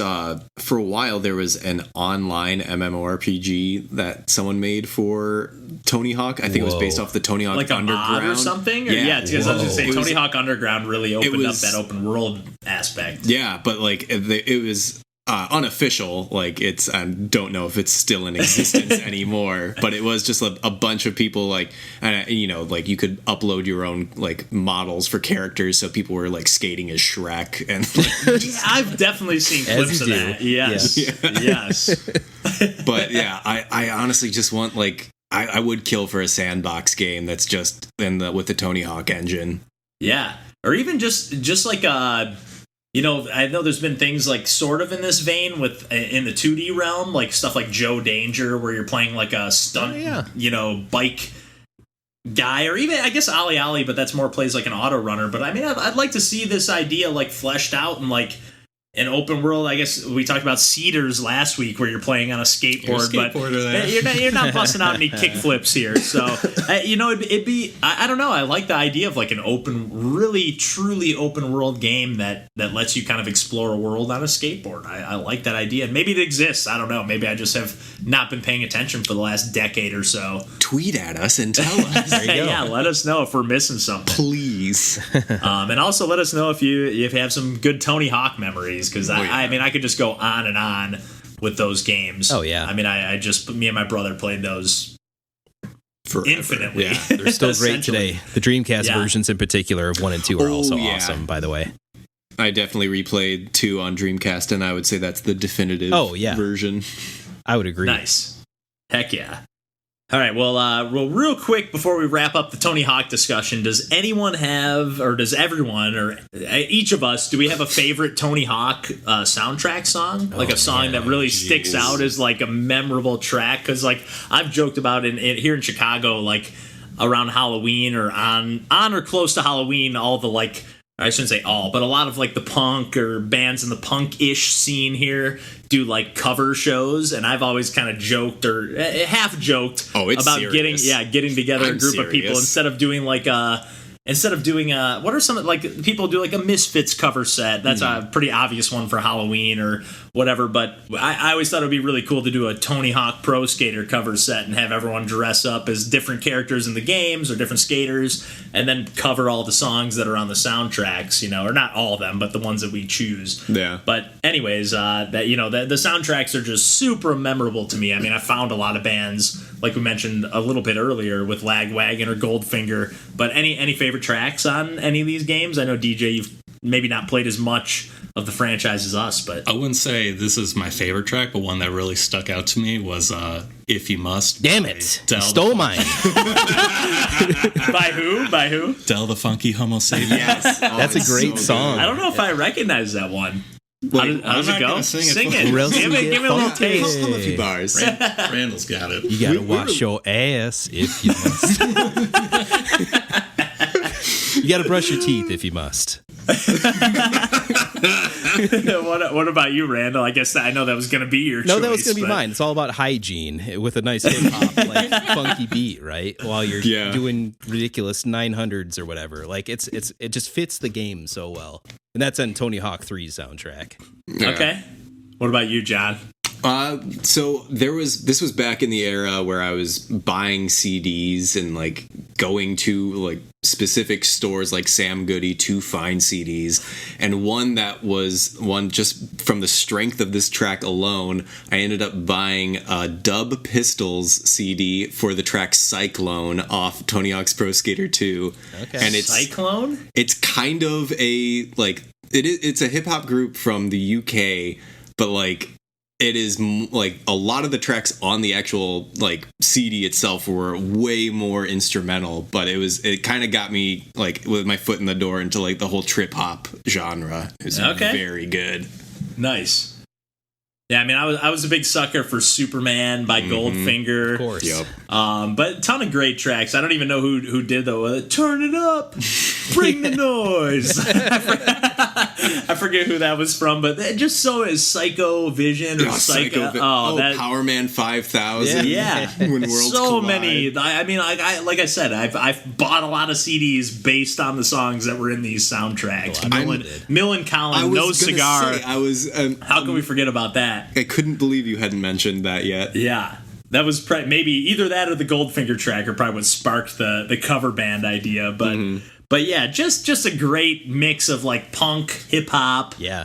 Speaker 3: for a while, there was an online MMORPG that someone made for Tony Hawk. I think it was based off the Tony Hawk
Speaker 2: like
Speaker 3: Underground.
Speaker 2: Like a mod or something? Yeah, because I was going to say, Tony Hawk Underground really opened up that open world aspect.
Speaker 3: Yeah, but like it was... unofficial, like it's I don't know if it's still in existence anymore, but it was just a bunch of people like, and like you could upload your own like models for characters, so people were like skating as Shrek and like,
Speaker 2: I've definitely seen clips of that. Yes.
Speaker 3: But yeah, I honestly just want like I would kill for a sandbox game that's just with the Tony Hawk engine.
Speaker 2: Yeah, or even just like I know there's been things like sort of in this vein with in the 2D realm, like stuff like Joe Danger, where you're playing like a stunt, bike guy, or even I guess Ollie Ollie, but that's more plays like an auto runner. But I mean, I'd like to see this idea like fleshed out and like an open world. I guess we talked about Cedars last week, where you're playing on a skateboard, but you're not busting out any kick flips here. So it'd be I don't know. I like the idea of like an open, really truly open world game that lets you kind of explore a world on a skateboard. I like that idea, and maybe it exists. I don't know. Maybe I just have not been paying attention for the last decade or so.
Speaker 3: Tweet at us and tell us.
Speaker 2: There you go. Yeah, let us know if we're missing something,
Speaker 3: please.
Speaker 2: And also let us know if you have some good Tony Hawk memories. Because I mean, I could just go on and on with those games.
Speaker 1: Oh yeah.
Speaker 2: I mean, me and my brother played those forever. Infinitely.
Speaker 1: Yeah, they're still great today. The Dreamcast versions in particular of 1 and 2 are also awesome, by the way.
Speaker 3: I definitely replayed 2 on Dreamcast, and I would say that's the definitive version.
Speaker 1: I would agree.
Speaker 2: Nice. Heck yeah. All right, well, real quick before we wrap up the Tony Hawk discussion, does anyone have, or does everyone, or each of us, do we have a favorite Tony Hawk soundtrack song? Like a song that really sticks out as like a memorable track? Because like I've joked about here in Chicago, like around Halloween or on or close to Halloween, all the like, I shouldn't say all, but a lot of like the punk or bands in the punk-ish scene here do like cover shows, and I've always kind of joked or half joked about
Speaker 3: serious.
Speaker 2: getting together a group of people instead of doing like an instead of doing what are some, like, people do like a Misfits cover set. That's a pretty obvious one for Halloween or whatever. But I always thought it would be really cool to do a Tony Hawk Pro Skater cover set and have everyone dress up as different characters in the games or different skaters, and then cover all the songs that are on the soundtracks, you know, or not all of them, but the ones that we choose.
Speaker 3: Yeah.
Speaker 2: But anyways, that, you know, the soundtracks are just super memorable to me. I mean, I found a lot of bands, like we mentioned a little bit earlier with Lagwagon or Goldfinger. But any favorite tracks on any of these games? I know, DJ, you've maybe not played as much of the franchise as us, but
Speaker 4: I wouldn't say this is my favorite track, but one that really stuck out to me was If You Must.
Speaker 1: Damn it. Stole mine.
Speaker 2: By who? By who?
Speaker 4: Del the Funky Homo Sapien.
Speaker 3: Yes.
Speaker 1: That's a great song.
Speaker 2: I don't know if I recognize that one. How does it go?
Speaker 4: Sing
Speaker 2: Sing
Speaker 4: it.
Speaker 2: it. Give me a little taste.
Speaker 3: Hum a few bars.
Speaker 4: Randall's got it.
Speaker 1: You gotta wash your ass if you must. You gotta brush your teeth if you must.
Speaker 2: What about you, Randall? I guess I know that was going to be your choice.
Speaker 1: No, that was going to be mine. It's all about hygiene with a nice hip hop, like funky beat, right? While you're doing ridiculous 900s or whatever. Like it just fits the game so well. And that's on Tony Hawk 3's soundtrack.
Speaker 3: Yeah.
Speaker 2: Okay. What about you, John?
Speaker 3: So this was back in the era where I was buying CDs and like going to like specific stores like Sam Goody to find CDs, and one just from the strength of this track alone, I ended up buying a Dub Pistols CD for the track Cyclone off Tony Hawk's Pro Skater 2.
Speaker 2: Okay.
Speaker 3: And
Speaker 2: Cyclone?
Speaker 3: It's kind of a like it's a hip hop group from the UK, but like it is like a lot of the tracks on the actual like CD itself were way more instrumental, but it kind of got me like with my foot in the door into like the whole trip hop genre. It was very good.
Speaker 2: Nice. Yeah, I mean, I was a big sucker for Superman by Goldfinger. Of
Speaker 1: course.
Speaker 3: Yep.
Speaker 2: But a ton of great tracks. I don't even know who did though. Turn it up, bring the noise. I forget who that was from, but just so is Psycho Vision or Psycho.
Speaker 3: Power Man 5000.
Speaker 2: Yeah.
Speaker 3: When worlds
Speaker 2: so
Speaker 3: collide.
Speaker 2: many. I mean, like I said, I've bought a lot of CDs based on the songs that were in these soundtracks. Mill and Collin, No Cigar. How can we forget about that?
Speaker 3: I couldn't believe you hadn't mentioned that yet.
Speaker 2: Yeah. That was maybe either that or the Goldfinger track are probably what sparked the cover band idea. But yeah, just a great mix of like punk, hip hop.
Speaker 1: Yeah.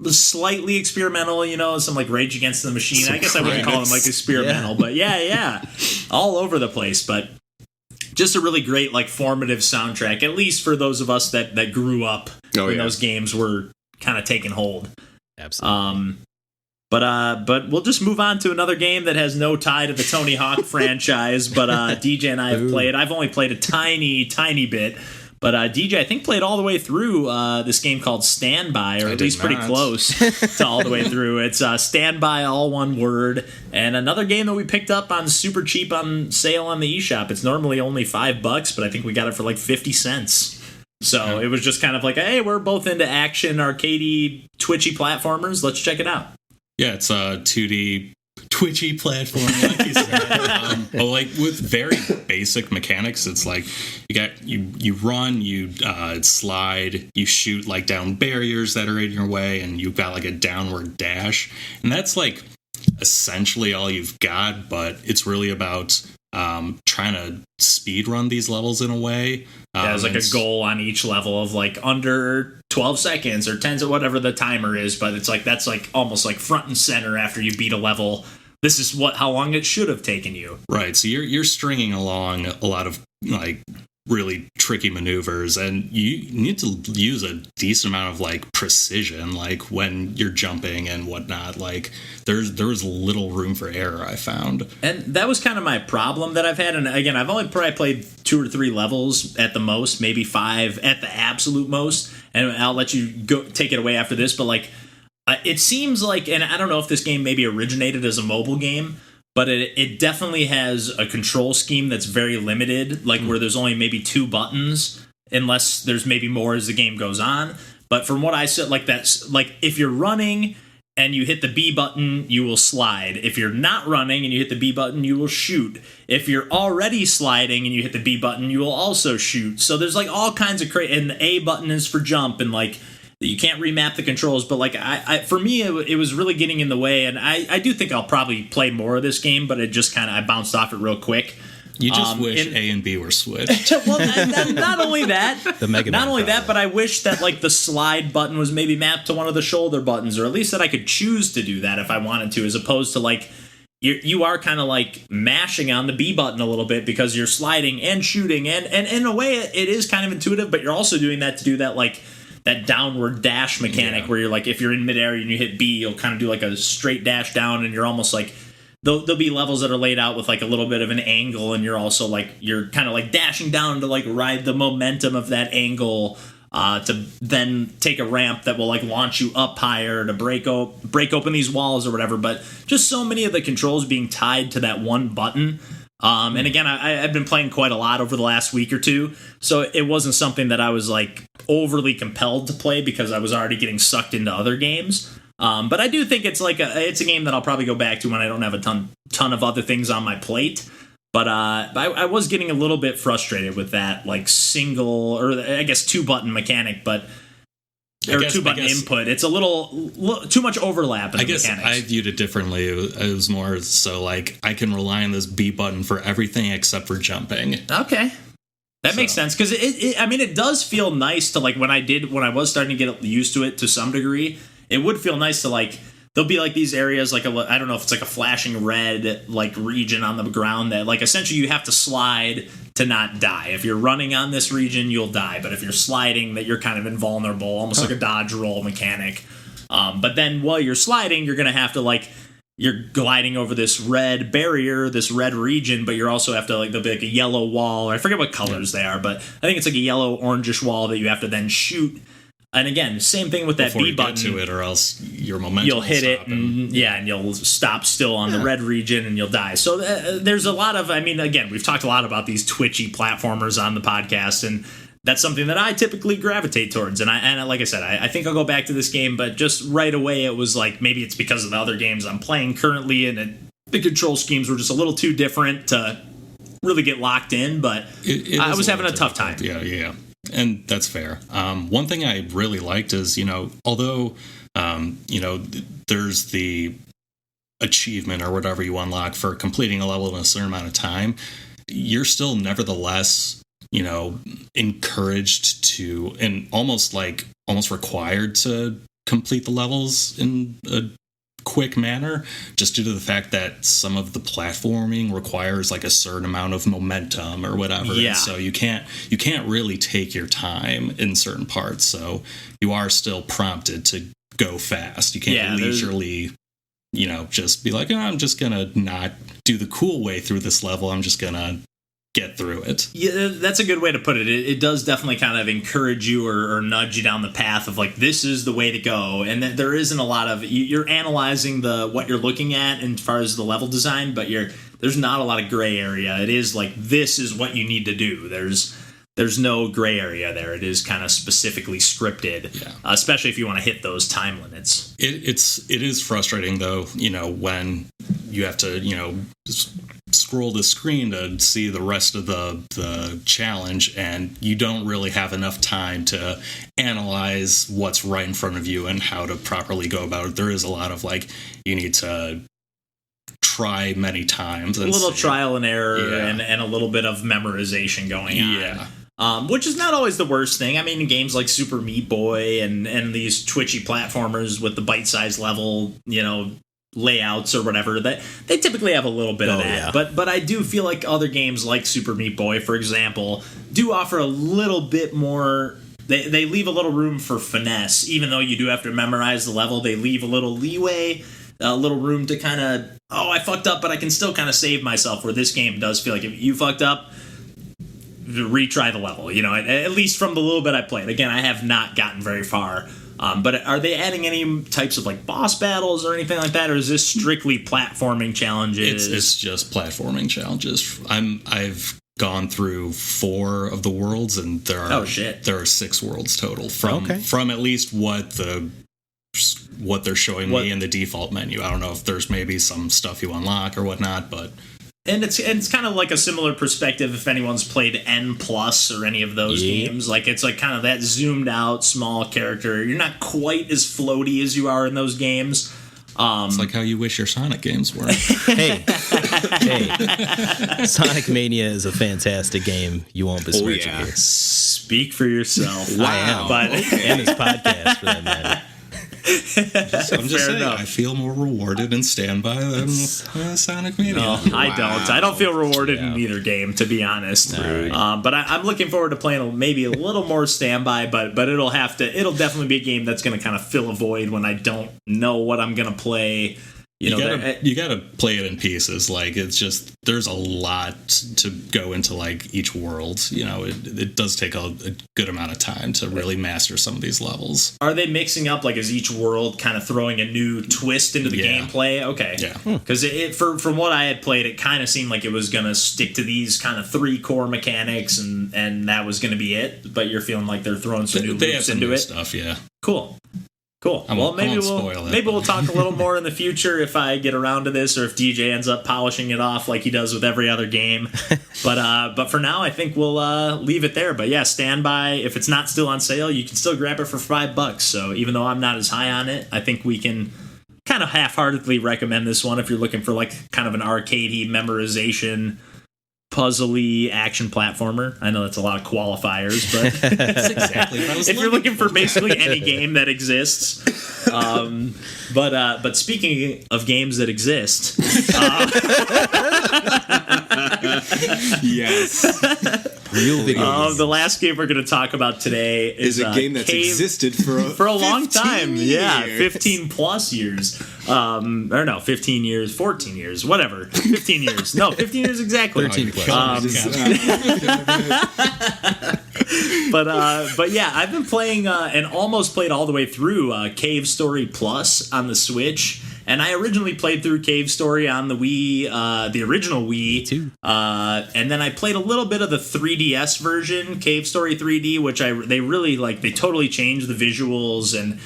Speaker 2: Slightly experimental, you know, some like Rage Against the Machine. I guess I wouldn't call them like experimental, but yeah. All over the place. But just a really great, like, formative soundtrack, at least for those of us that grew up when those games were kind of taking hold.
Speaker 1: Absolutely.
Speaker 2: But we'll just move on to another game that has no tie to the Tony Hawk franchise, but DJ and I have played. I've only played a tiny bit, but DJ, I think, played all the way through this game called Standby, or at least pretty close to all the way through. It's Standby, all one word, and another game that we picked up on super cheap on sale on the eShop. It's normally only $5, but I think we got it for like 50 cents. So it was just kind of like, hey, we're both into action, arcadey, twitchy platformers. Let's check it out.
Speaker 4: Yeah, it's a 2D twitchy platform, like you said. But like with very basic mechanics, it's like you run, you slide, you shoot like down barriers that are in your way, and you've got like a downward dash, and that's like essentially all you've got. But it's really about trying to speed run these levels in a way.
Speaker 2: There's like a goal on each level of like under 12 seconds or 10 or whatever the timer is, but it's like that's like almost like front and center after you beat a level. This is how long it should have taken you.
Speaker 4: Right. So you're stringing along a lot of like really tricky maneuvers, and you need to use a decent amount of like precision, like when you're jumping and whatnot. Like there's little room for error, I found.
Speaker 2: And that was kind of my problem that I've had. And again, I've only probably played 2 or 3 levels at the most, maybe 5 at the absolute most. And I'll let you go take it away after this. But like, it seems like, and I don't know if this game maybe originated as a mobile game, but it definitely has a control scheme that's very limited, like where there's only maybe 2 buttons, unless there's maybe more as the game goes on. But from what I said, like that's like if you're running and you hit the B button, you will slide. If you're not running and you hit the B button, you will shoot. If you're already sliding and you hit the B button, you will also shoot. So there's like all kinds of and the A button is for jump, and like you can't remap the controls. But like for me, it was really getting in the way, and I do think I'll probably play more of this game, but it just kind of I bounced off it real quick.
Speaker 4: You just wish A and B were switched.
Speaker 2: Well, not only that,
Speaker 1: but
Speaker 2: I wish that like the slide button was maybe mapped to one of the shoulder buttons, or at least that I could choose to do that if I wanted to, as opposed to like you are kind of like mashing on the B button a little bit because you're sliding and shooting, and in a way it is kind of intuitive, but you're also doing that to do that like that downward dash mechanic where you're like if you're in midair and you hit B, you'll kind of do like a straight dash down, and you're almost like. There'll be levels that are laid out with like a little bit of an angle, and you're also like you're kind of like dashing down to like ride the momentum of that angle to then take a ramp that will like launch you up higher to break open these walls or whatever. But just so many of the controls being tied to that one button. And again, I've been playing quite a lot over the last week or two, so it wasn't something that I was like overly compelled to play because I was already getting sucked into other games. But I do think it's a game that I'll probably go back to when I don't have a ton of other things on my plate. But I was getting a little bit frustrated with that like single or I guess 2-button mechanic, but or 2-button input. It's a little too much overlap in the mechanics.
Speaker 4: I viewed it differently. It was more so like I can rely on this B button for everything except for jumping.
Speaker 2: Okay. That makes sense because it does feel nice to like when I was starting to get used to it to some degree. It would feel nice to like there'll be like these areas like I don't know if it's like a flashing red like region on the ground that like essentially you have to slide to not die. If you're running on this region, you'll die, but if you're sliding, that you're kind of invulnerable, almost like a dodge roll mechanic. But then while you're sliding, you're gonna have to like you're gliding over this red barrier, this red region, but you also have to like there'll be like a yellow wall, or I forget what colors they are, but I think it's like a yellow orangish wall that you have to then shoot. And again, same thing with that B button.
Speaker 4: Before you get to it, or else your momentum
Speaker 2: you'll hit it, and you'll stop still on the red region, and you'll die. So there's a lot of, again, we've talked a lot about these twitchy platformers on the podcast, and that's something that I typically gravitate towards. And like I said, I think I'll go back to this game, but just right away it was like maybe it's because of the other games I'm playing currently, and the control schemes were just a little too different to really get locked in. But I was having a tough time.
Speaker 4: Yeah. And that's fair. One thing I really liked is, although, there's the achievement or whatever you unlock for completing a level in a certain amount of time, you're still nevertheless, encouraged to and almost required to complete the levels in a quick manner, just due to the fact that some of the platforming requires like a certain amount of momentum or whatever.
Speaker 2: Yeah.
Speaker 4: And so you can't really take your time in certain parts. So you are still prompted to go fast. You can't leisurely, just be like, I'm just gonna not do the cool way through this level. I'm just gonna get through it.
Speaker 2: Yeah, that's a good way to put it. It does definitely kind of encourage you or nudge you down the path of like, this is the way to go. And there isn't a lot of, you're analyzing what you're looking at as far as the level design, but there's not a lot of gray area. It is like, this is what you need to do. There's no gray area there. It is kind of specifically scripted, especially if you want to hit those time limits.
Speaker 4: It is frustrating though, when you have to, scroll the screen to see the rest of the challenge, and you don't really have enough time to analyze what's right in front of you and how to properly go about it. There is a lot of like, you need to try many times.
Speaker 2: A little trial and error and a little bit of memorization going on. Which is not always the worst thing. Games like Super Meat Boy and these twitchy platformers with the bite-sized level, layouts or whatever, that they typically have a little bit of that. Yeah. But I do feel like other games like Super Meat Boy, for example, do offer a little bit more. They leave a little room for finesse, even though you do have to memorize the level. They leave a little leeway, a little room to kind of, I fucked up, but I can still kind of save myself. Where this game does feel like if you fucked up, retry the level. At least from the little bit I played. Again, I have not gotten very far. But are they adding any types of like boss battles or anything like that, or is this strictly platforming challenges?
Speaker 4: It's just platforming challenges. I've gone through 4 of the worlds, and there are 6 worlds total from at least what the what they're showing me in the default menu. I don't know if there's maybe some stuff you unlock or whatnot, but
Speaker 2: And it's kind of like a similar perspective if anyone's played N Plus or any of those games. Like it's like kind of that zoomed out small character. You're not quite as floaty as you are in those games.
Speaker 4: It's like how you wish your Sonic games were.
Speaker 1: Hey, Sonic Mania is a fantastic game. You won't besmirch it here.
Speaker 2: Speak for yourself.
Speaker 1: I am.
Speaker 2: But
Speaker 1: and this podcast, for that matter.
Speaker 4: I'm just saying, I feel more rewarded in Standby than Sonic Mania.
Speaker 2: No, I don't. I don't feel rewarded in either game, to be honest.
Speaker 1: Right.
Speaker 2: But I'm looking forward to playing maybe a little more Standby. But it'll definitely be a game that's going to kind of fill a void when I don't know what I'm going to play. You
Speaker 4: gotta play it in pieces. Like it's just there's a lot to go into like each world. You know, it does take a good amount of time to really master some of these levels.
Speaker 2: Are they mixing up like is each world kind of throwing a new twist into the gameplay? Okay,
Speaker 4: yeah.
Speaker 2: Because from what I had played, it kind of seemed like it was gonna stick to these kind of 3 core mechanics, and that was gonna be it. But you're feeling like they're throwing some new loops into it.
Speaker 4: Stuff, yeah.
Speaker 2: Cool. Maybe we'll talk a little more in the future if I get around to this, or if DJ ends up polishing it off like he does with every other game. But for now, I think we'll leave it there. But yeah, Standby. If it's not still on sale, you can still grab it for $5. So even though I'm not as high on it, I think we can kind of half-heartedly recommend this one if you're looking for like kind of an arcadey memorization, puzzly action platformer. I know that's a lot of qualifiers, but
Speaker 4: that's exactly what I was
Speaker 2: if you're looking for basically any game that exists. But speaking of games that exist,
Speaker 3: yes,
Speaker 1: real video.
Speaker 2: the last game we're going to talk about today is
Speaker 3: a game that's existed for
Speaker 2: a long time.
Speaker 3: Years.
Speaker 2: Yeah, 15 plus years. Or no, 15 years, 14 years, whatever. 15 years. No, 15 years exactly.
Speaker 1: 13 plus.
Speaker 2: But yeah, I've been playing and almost played all the way through Cave Story Plus on the Switch. And I originally played through Cave Story on the Wii, the original Wii.
Speaker 1: Me too.
Speaker 2: And then I played a little bit of the 3DS version, Cave Story 3D, which they really like. They totally changed the visuals and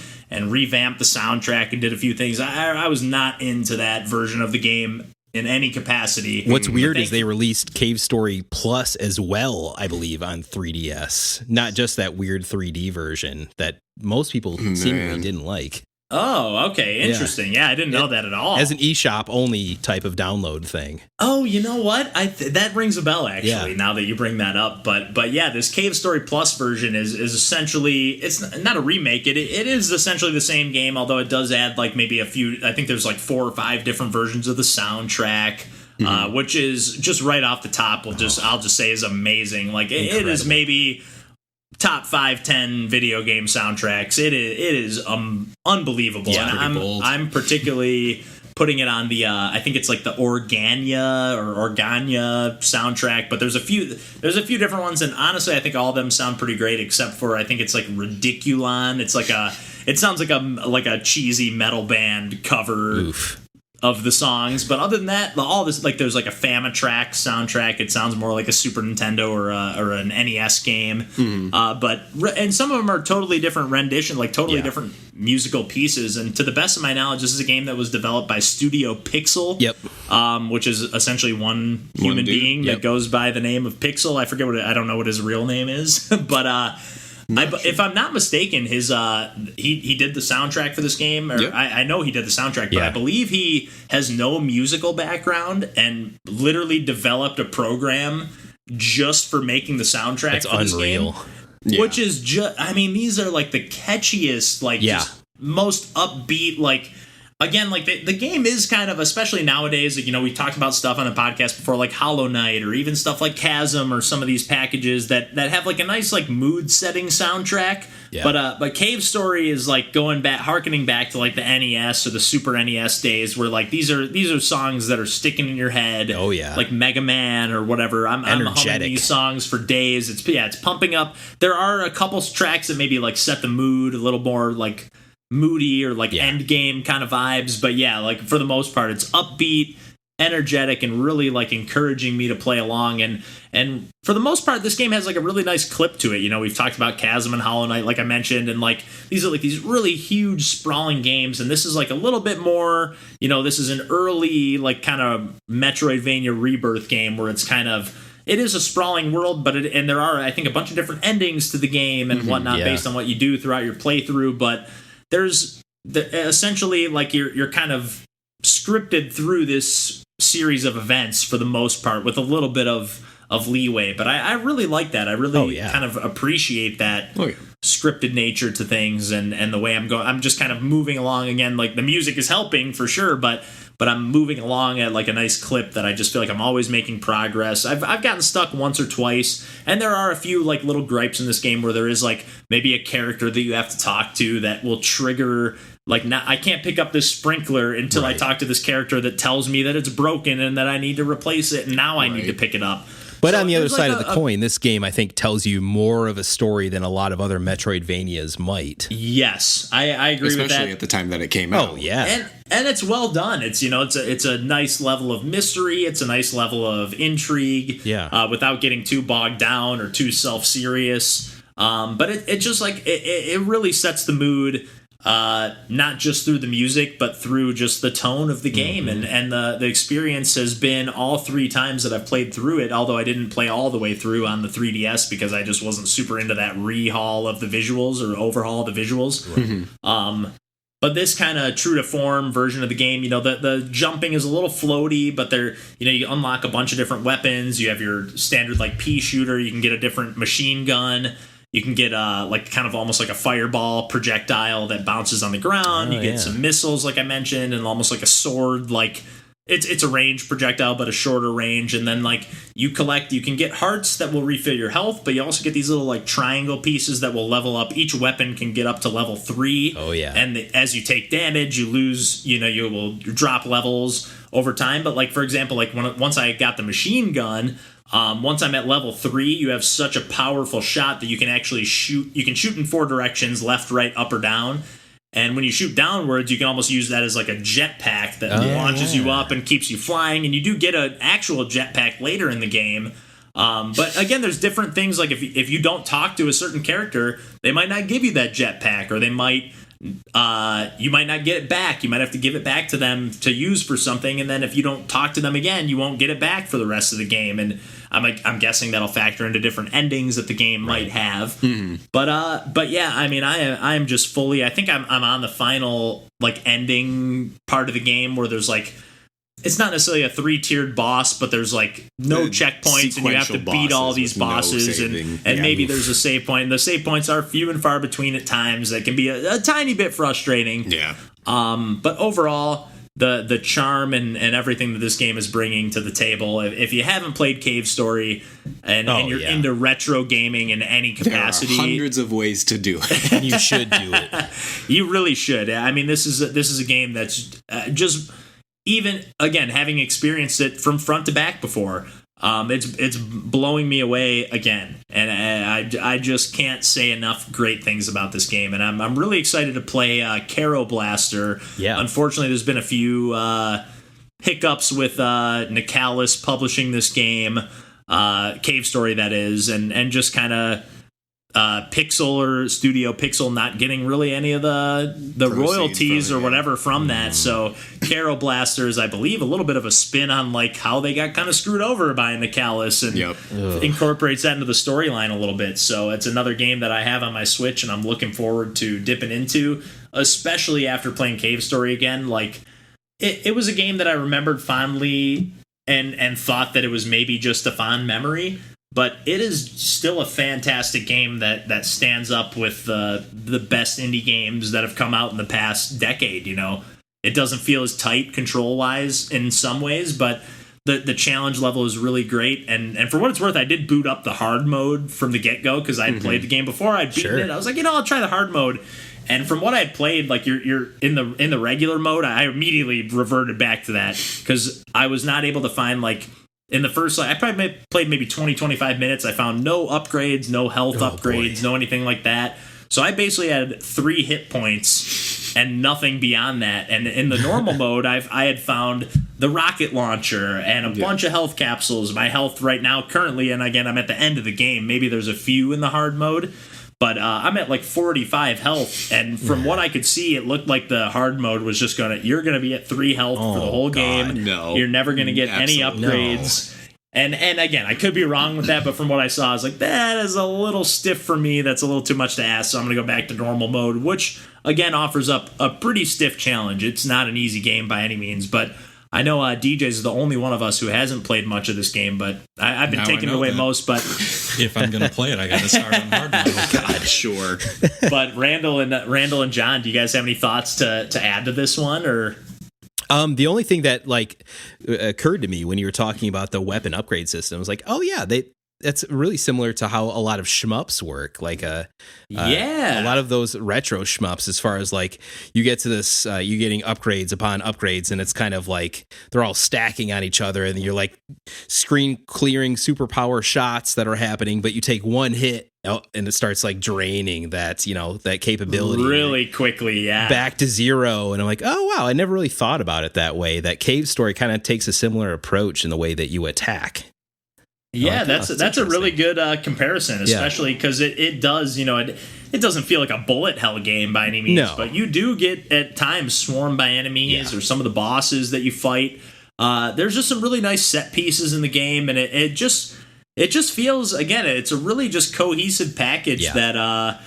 Speaker 2: revamped the soundtrack and did a few things. I was not into that version of the game in any capacity.
Speaker 1: What's weird is they released Cave Story Plus as well, I believe, on 3DS. Not just that weird 3D version that most people seemingly didn't like.
Speaker 2: Oh, okay. Interesting. Yeah, I didn't know that at all.
Speaker 1: As an eShop only type of download thing.
Speaker 2: Oh, you know what? That rings a bell, actually, now that you bring that up. But yeah, this Cave Story Plus version is essentially, it's not a remake. It is essentially the same game, although it does add like maybe a few, I think there's like 4 or 5 different versions of the soundtrack, which is just right off the top, I'll just say is amazing. Like it is maybe top 5-10 video game soundtracks. It is unbelievable.
Speaker 4: Yeah,
Speaker 2: and I'm particularly putting it on the I think it's like the Organia soundtrack, but there's a few different ones, and honestly I think all of them sound pretty great except for I think it's like Ridiculon. It sounds like a cheesy metal band cover of the songs, but other than that, all this, like there's like a Famitrack soundtrack. It sounds more like a Super Nintendo or an NES game. And some of them are totally different rendition, like totally different musical pieces. And to the best of my knowledge, this is a game that was developed by Studio Pixel, which is essentially one human being that goes by the name of Pixel. I don't know what his real name is, but if I'm not mistaken, his he did the soundtrack for this game. I know he did the soundtrack, but I believe he has no musical background and literally developed a program just for making the soundtrack for this
Speaker 1: unreal.
Speaker 2: Game. Which is just, I mean, these are like the catchiest, like just most upbeat, like. Again, like the game is kind of, especially nowadays, like, you know, we talked about stuff on the podcast before, like Hollow Knight or even stuff like Chasm or some of these packages that have like a nice like mood setting soundtrack. Yeah. But Cave Story is like harkening back to like the NES or the Super NES days where like these are songs that are sticking in your head.
Speaker 1: Oh yeah,
Speaker 2: like Mega Man or whatever. I'm humming these songs for days. It's pumping up. There are a couple tracks that maybe like set the mood a little more like moody or like end game kind of vibes, but yeah, like for the most part it's upbeat energetic and really like encouraging me to play along. And for the most part, this game has like a really nice clip to it. You know, we've talked about Chasm and Hollow Knight, like I mentioned, and like these are like these really huge sprawling games, and this is like a little bit more, you know, this is an early like kind of Metroidvania Rebirth game where it's kind of, it is a sprawling world, but and there are, I think, a bunch of different endings to the game and whatnot based on what you do throughout your playthrough. But there's essentially like you're kind of scripted through this series of events for the most part with a little bit of leeway. But I really like that. I really kind of appreciate that scripted nature to things and the way I'm going. I'm just kind of moving along again. Like the music is helping for sure, but I'm moving along at like a nice clip that I just feel like I'm always making progress. I've gotten stuck once or twice, and there are a few like little gripes in this game where there is like maybe a character that you have to talk to that will trigger like, now I can't pick up this sprinkler until I talk to this character that tells me that it's broken and that I need to replace it, and now I need to pick it up.
Speaker 1: But on the other side of the coin, this game, I think, tells you more of a story than a lot of other Metroidvanias might.
Speaker 2: Yes, I agree with that.
Speaker 3: Especially at the time that it came out.
Speaker 1: Oh, yeah.
Speaker 2: And it's well done. It's, you know, it's a nice level of mystery. It's a nice level of intrigue.
Speaker 1: Yeah.
Speaker 2: Without getting too bogged down or too self-serious. But it just like, it really sets the mood. Not just through the music, but through just the tone of the game. And the experience has been all 3 times that I've played through it, although I didn't play all the way through on the 3DS because I just wasn't super into that rehaul of the visuals or overhaul of the visuals. But this kind of true to form version of the game, you know, the jumping is a little floaty, but you unlock a bunch of different weapons. You have your standard like pea shooter. You can get a different machine gun. You can get like kind of almost like a fireball projectile that bounces on the ground. You get some missiles, like I mentioned, and almost like a sword. Like it's a ranged projectile, but a shorter range. And then like you can get hearts that will refill your health, but you also get these little like triangle pieces that will level up. Each weapon can get up to level 3.
Speaker 1: Oh yeah.
Speaker 2: And as you take damage, you lose. You know, you will drop levels over time. But like for example, like once I got the machine gun. Once I'm at level 3, you have such a powerful shot that you can actually shoot. You can shoot in 4 directions, left, right, up, or down. And when you shoot downwards, you can almost use that as like a jetpack that launches you up and keeps you flying. And you do get an actual jetpack later in the game. But again, there's different things. Like if you don't talk to a certain character, they might not give you that jetpack, or they might. You might not get it back. You might have to give it back to them to use for something, and then if you don't talk to them again, you won't get it back for the rest of the game. And I'm guessing that'll factor into different endings that the game might have. But yeah, I mean, I am just fully. I think I'm on the final like ending part of the game where there's like. It's not necessarily a 3-tiered boss, but there's like no checkpoints, and you have to beat all these bosses, and maybe there's a save point. And the save points are few and far between at times. That can be a tiny bit frustrating.
Speaker 3: Yeah.
Speaker 2: But overall, the charm and everything that this game is bringing to the table. If you haven't played Cave Story and you're into retro gaming in any capacity,
Speaker 3: there are hundreds of ways to do it.
Speaker 1: And you should do it.
Speaker 2: You really should. I mean, this is a game that's just. Even again, having experienced it from front to back before, it's blowing me away again, and I just can't say enough great things about this game, and I'm really excited to play Caro Blaster.
Speaker 1: Yeah.
Speaker 2: Unfortunately, there's been a few hiccups with Nicalis publishing this game, Cave Story that is, and just kind of. Pixel or Studio Pixel not getting really any of the royalties or whatever from that. So Caro Blaster is, I believe, a little bit of a spin on like how they got kind of screwed over by Nicalis and incorporates that into the storyline a little bit. So it's another game that I have on my Switch and I'm looking forward to dipping into, especially after playing Cave Story again. Like it was a game that I remembered fondly and thought that it was maybe just a fond memory. But it is still a fantastic game that stands up with the best indie games that have come out in the past decade. You know, it doesn't feel as tight control-wise in some ways, but the challenge level is really great. And for what it's worth, I did boot up the hard mode from the get-go because I'd played the game before. I'd beaten it. I was like, I'll try the hard mode. And from what I had played, like you're in the regular mode, I immediately reverted back to that because I was not able to find like. In the first, I probably played maybe 20, 25 minutes. I found no upgrades, no health upgrades, no anything like that. So I basically had 3 hit points and nothing beyond that. And in the normal mode, I had found the rocket launcher and a bunch of health capsules. My health right now currently, and again, I'm at the end of the game. Maybe there's a few in the hard mode, but I'm at like 45 health. And from what I could see, it looked like the hard mode was just you're going to be at 3 health for the whole game.
Speaker 3: No.
Speaker 2: You're never going to get any upgrades. And again, I could be wrong with that, but from what I saw, I was like, that is a little stiff for me. That's a little too much to ask, so I'm going to go back to normal mode, which, again, offers up a pretty stiff challenge. It's not an easy game by any means, but I know DJs is the only one of us who hasn't played much of this game, but I've been taking away most. But
Speaker 4: if I'm going to play it, I got to start on hard mode.
Speaker 3: God, sure.
Speaker 2: But Randall and John, do you guys have any thoughts to add to this one, or?
Speaker 1: The only thing that occurred to me when you were talking about the weapon upgrade system was like, oh yeah, that's really similar to how a lot of shmups work. Like a lot of those retro shmups, as far as like you get to this, you getting upgrades upon upgrades, and it's kind of like they're all stacking on each other, and you're like screen clearing superpower shots that are happening, but you take one hit. Oh, and it starts like draining that capability
Speaker 2: really quickly,
Speaker 1: back to zero. And I'm like, oh wow, I never really thought about it that way. That Cave Story kind of takes a similar approach in the way that you attack.
Speaker 2: Yeah, that's a really good comparison, especially because it does, it doesn't feel like a bullet hell game by any means, but you do get at times swarmed by enemies or some of the bosses that you fight. There's just some really nice set pieces in the game, and it just feels, again, it's a really just cohesive package that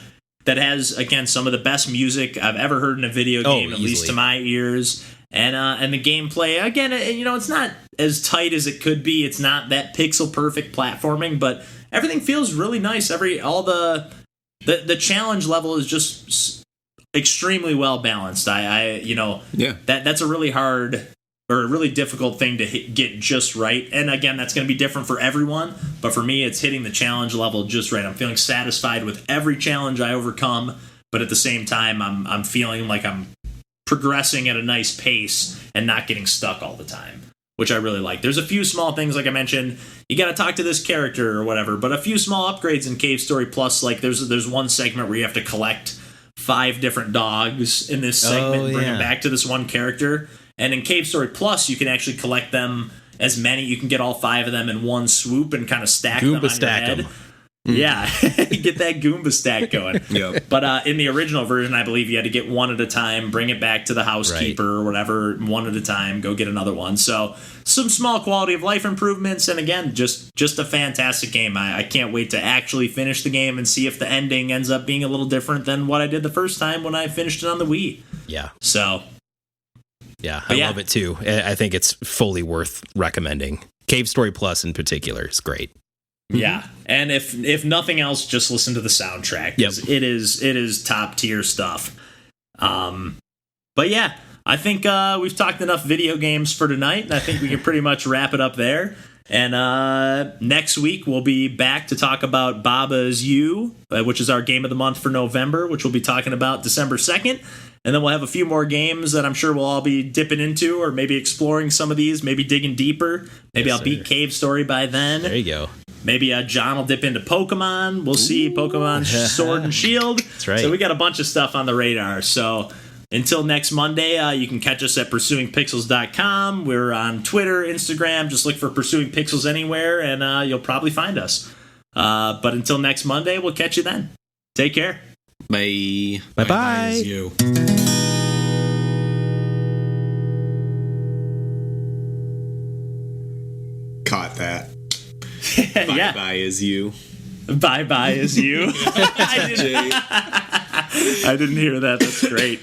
Speaker 2: has, again, some of the best music I've ever heard in a video game, at least to my ears. And the gameplay, again, it's not as tight as it could be. It's not that pixel perfect platforming, but everything feels really nice. All the challenge level is just extremely well balanced. That's a really hard or a really difficult thing to get just right. And again, that's going to be different for everyone. But for me, it's hitting the challenge level just right. I'm feeling satisfied with every challenge I overcome, but at the same time, I'm feeling like I'm progressing at a nice pace and not getting stuck all the time, which I really like. There's a few small things, like I mentioned, you got to talk to this character or whatever, but a few small upgrades in Cave Story Plus, like there's one segment where you have to collect 5 different dogs in this segment and bring them back to this one character. And in Cave Story Plus, you can actually collect them as many. You can get all 5 of them in one swoop and kind of stack them on your head. Yeah, get that Goomba stack going. But in the original version, I believe you had to get one at a time, bring it back to the housekeeper or whatever, one at a time, go get another one. So some small quality of life improvements, and again, just a fantastic game. I can't wait to actually finish the game and see if the ending ends up being a little different than what I did the first time when I finished it on the Wii. Yeah. So.
Speaker 1: Yeah, I love it too. I think it's fully worth recommending. Cave Story Plus in particular is great.
Speaker 2: Yeah, and if nothing else, just listen to the soundtrack. It is top tier stuff. But yeah, I think we've talked enough video games for tonight, and I think we can pretty much wrap it up there. And next week we'll be back to talk about Baba's You, which is our game of the month for November, which we'll be talking about December 2nd. And then we'll have a few more games that I'm sure we'll all be dipping into, or maybe exploring some of these, maybe digging deeper. Maybe I'll beat Cave Story by then.
Speaker 1: There you go.
Speaker 2: Maybe John will dip into Pokemon. We'll see Pokemon Sword and Shield.
Speaker 1: That's right.
Speaker 2: So we got a bunch of stuff on the radar. So until next Monday, you can catch us at pursuingpixels.com. We're on Twitter, Instagram. Just look for Pursuing Pixels anywhere, and you'll probably find us. But until next Monday, we'll catch you then. Take care.
Speaker 3: Bye.
Speaker 1: Bye-bye.
Speaker 4: You.
Speaker 3: Caught that.
Speaker 2: Yeah.
Speaker 3: Bye is you.
Speaker 2: Bye is you. I didn't hear that. That's great.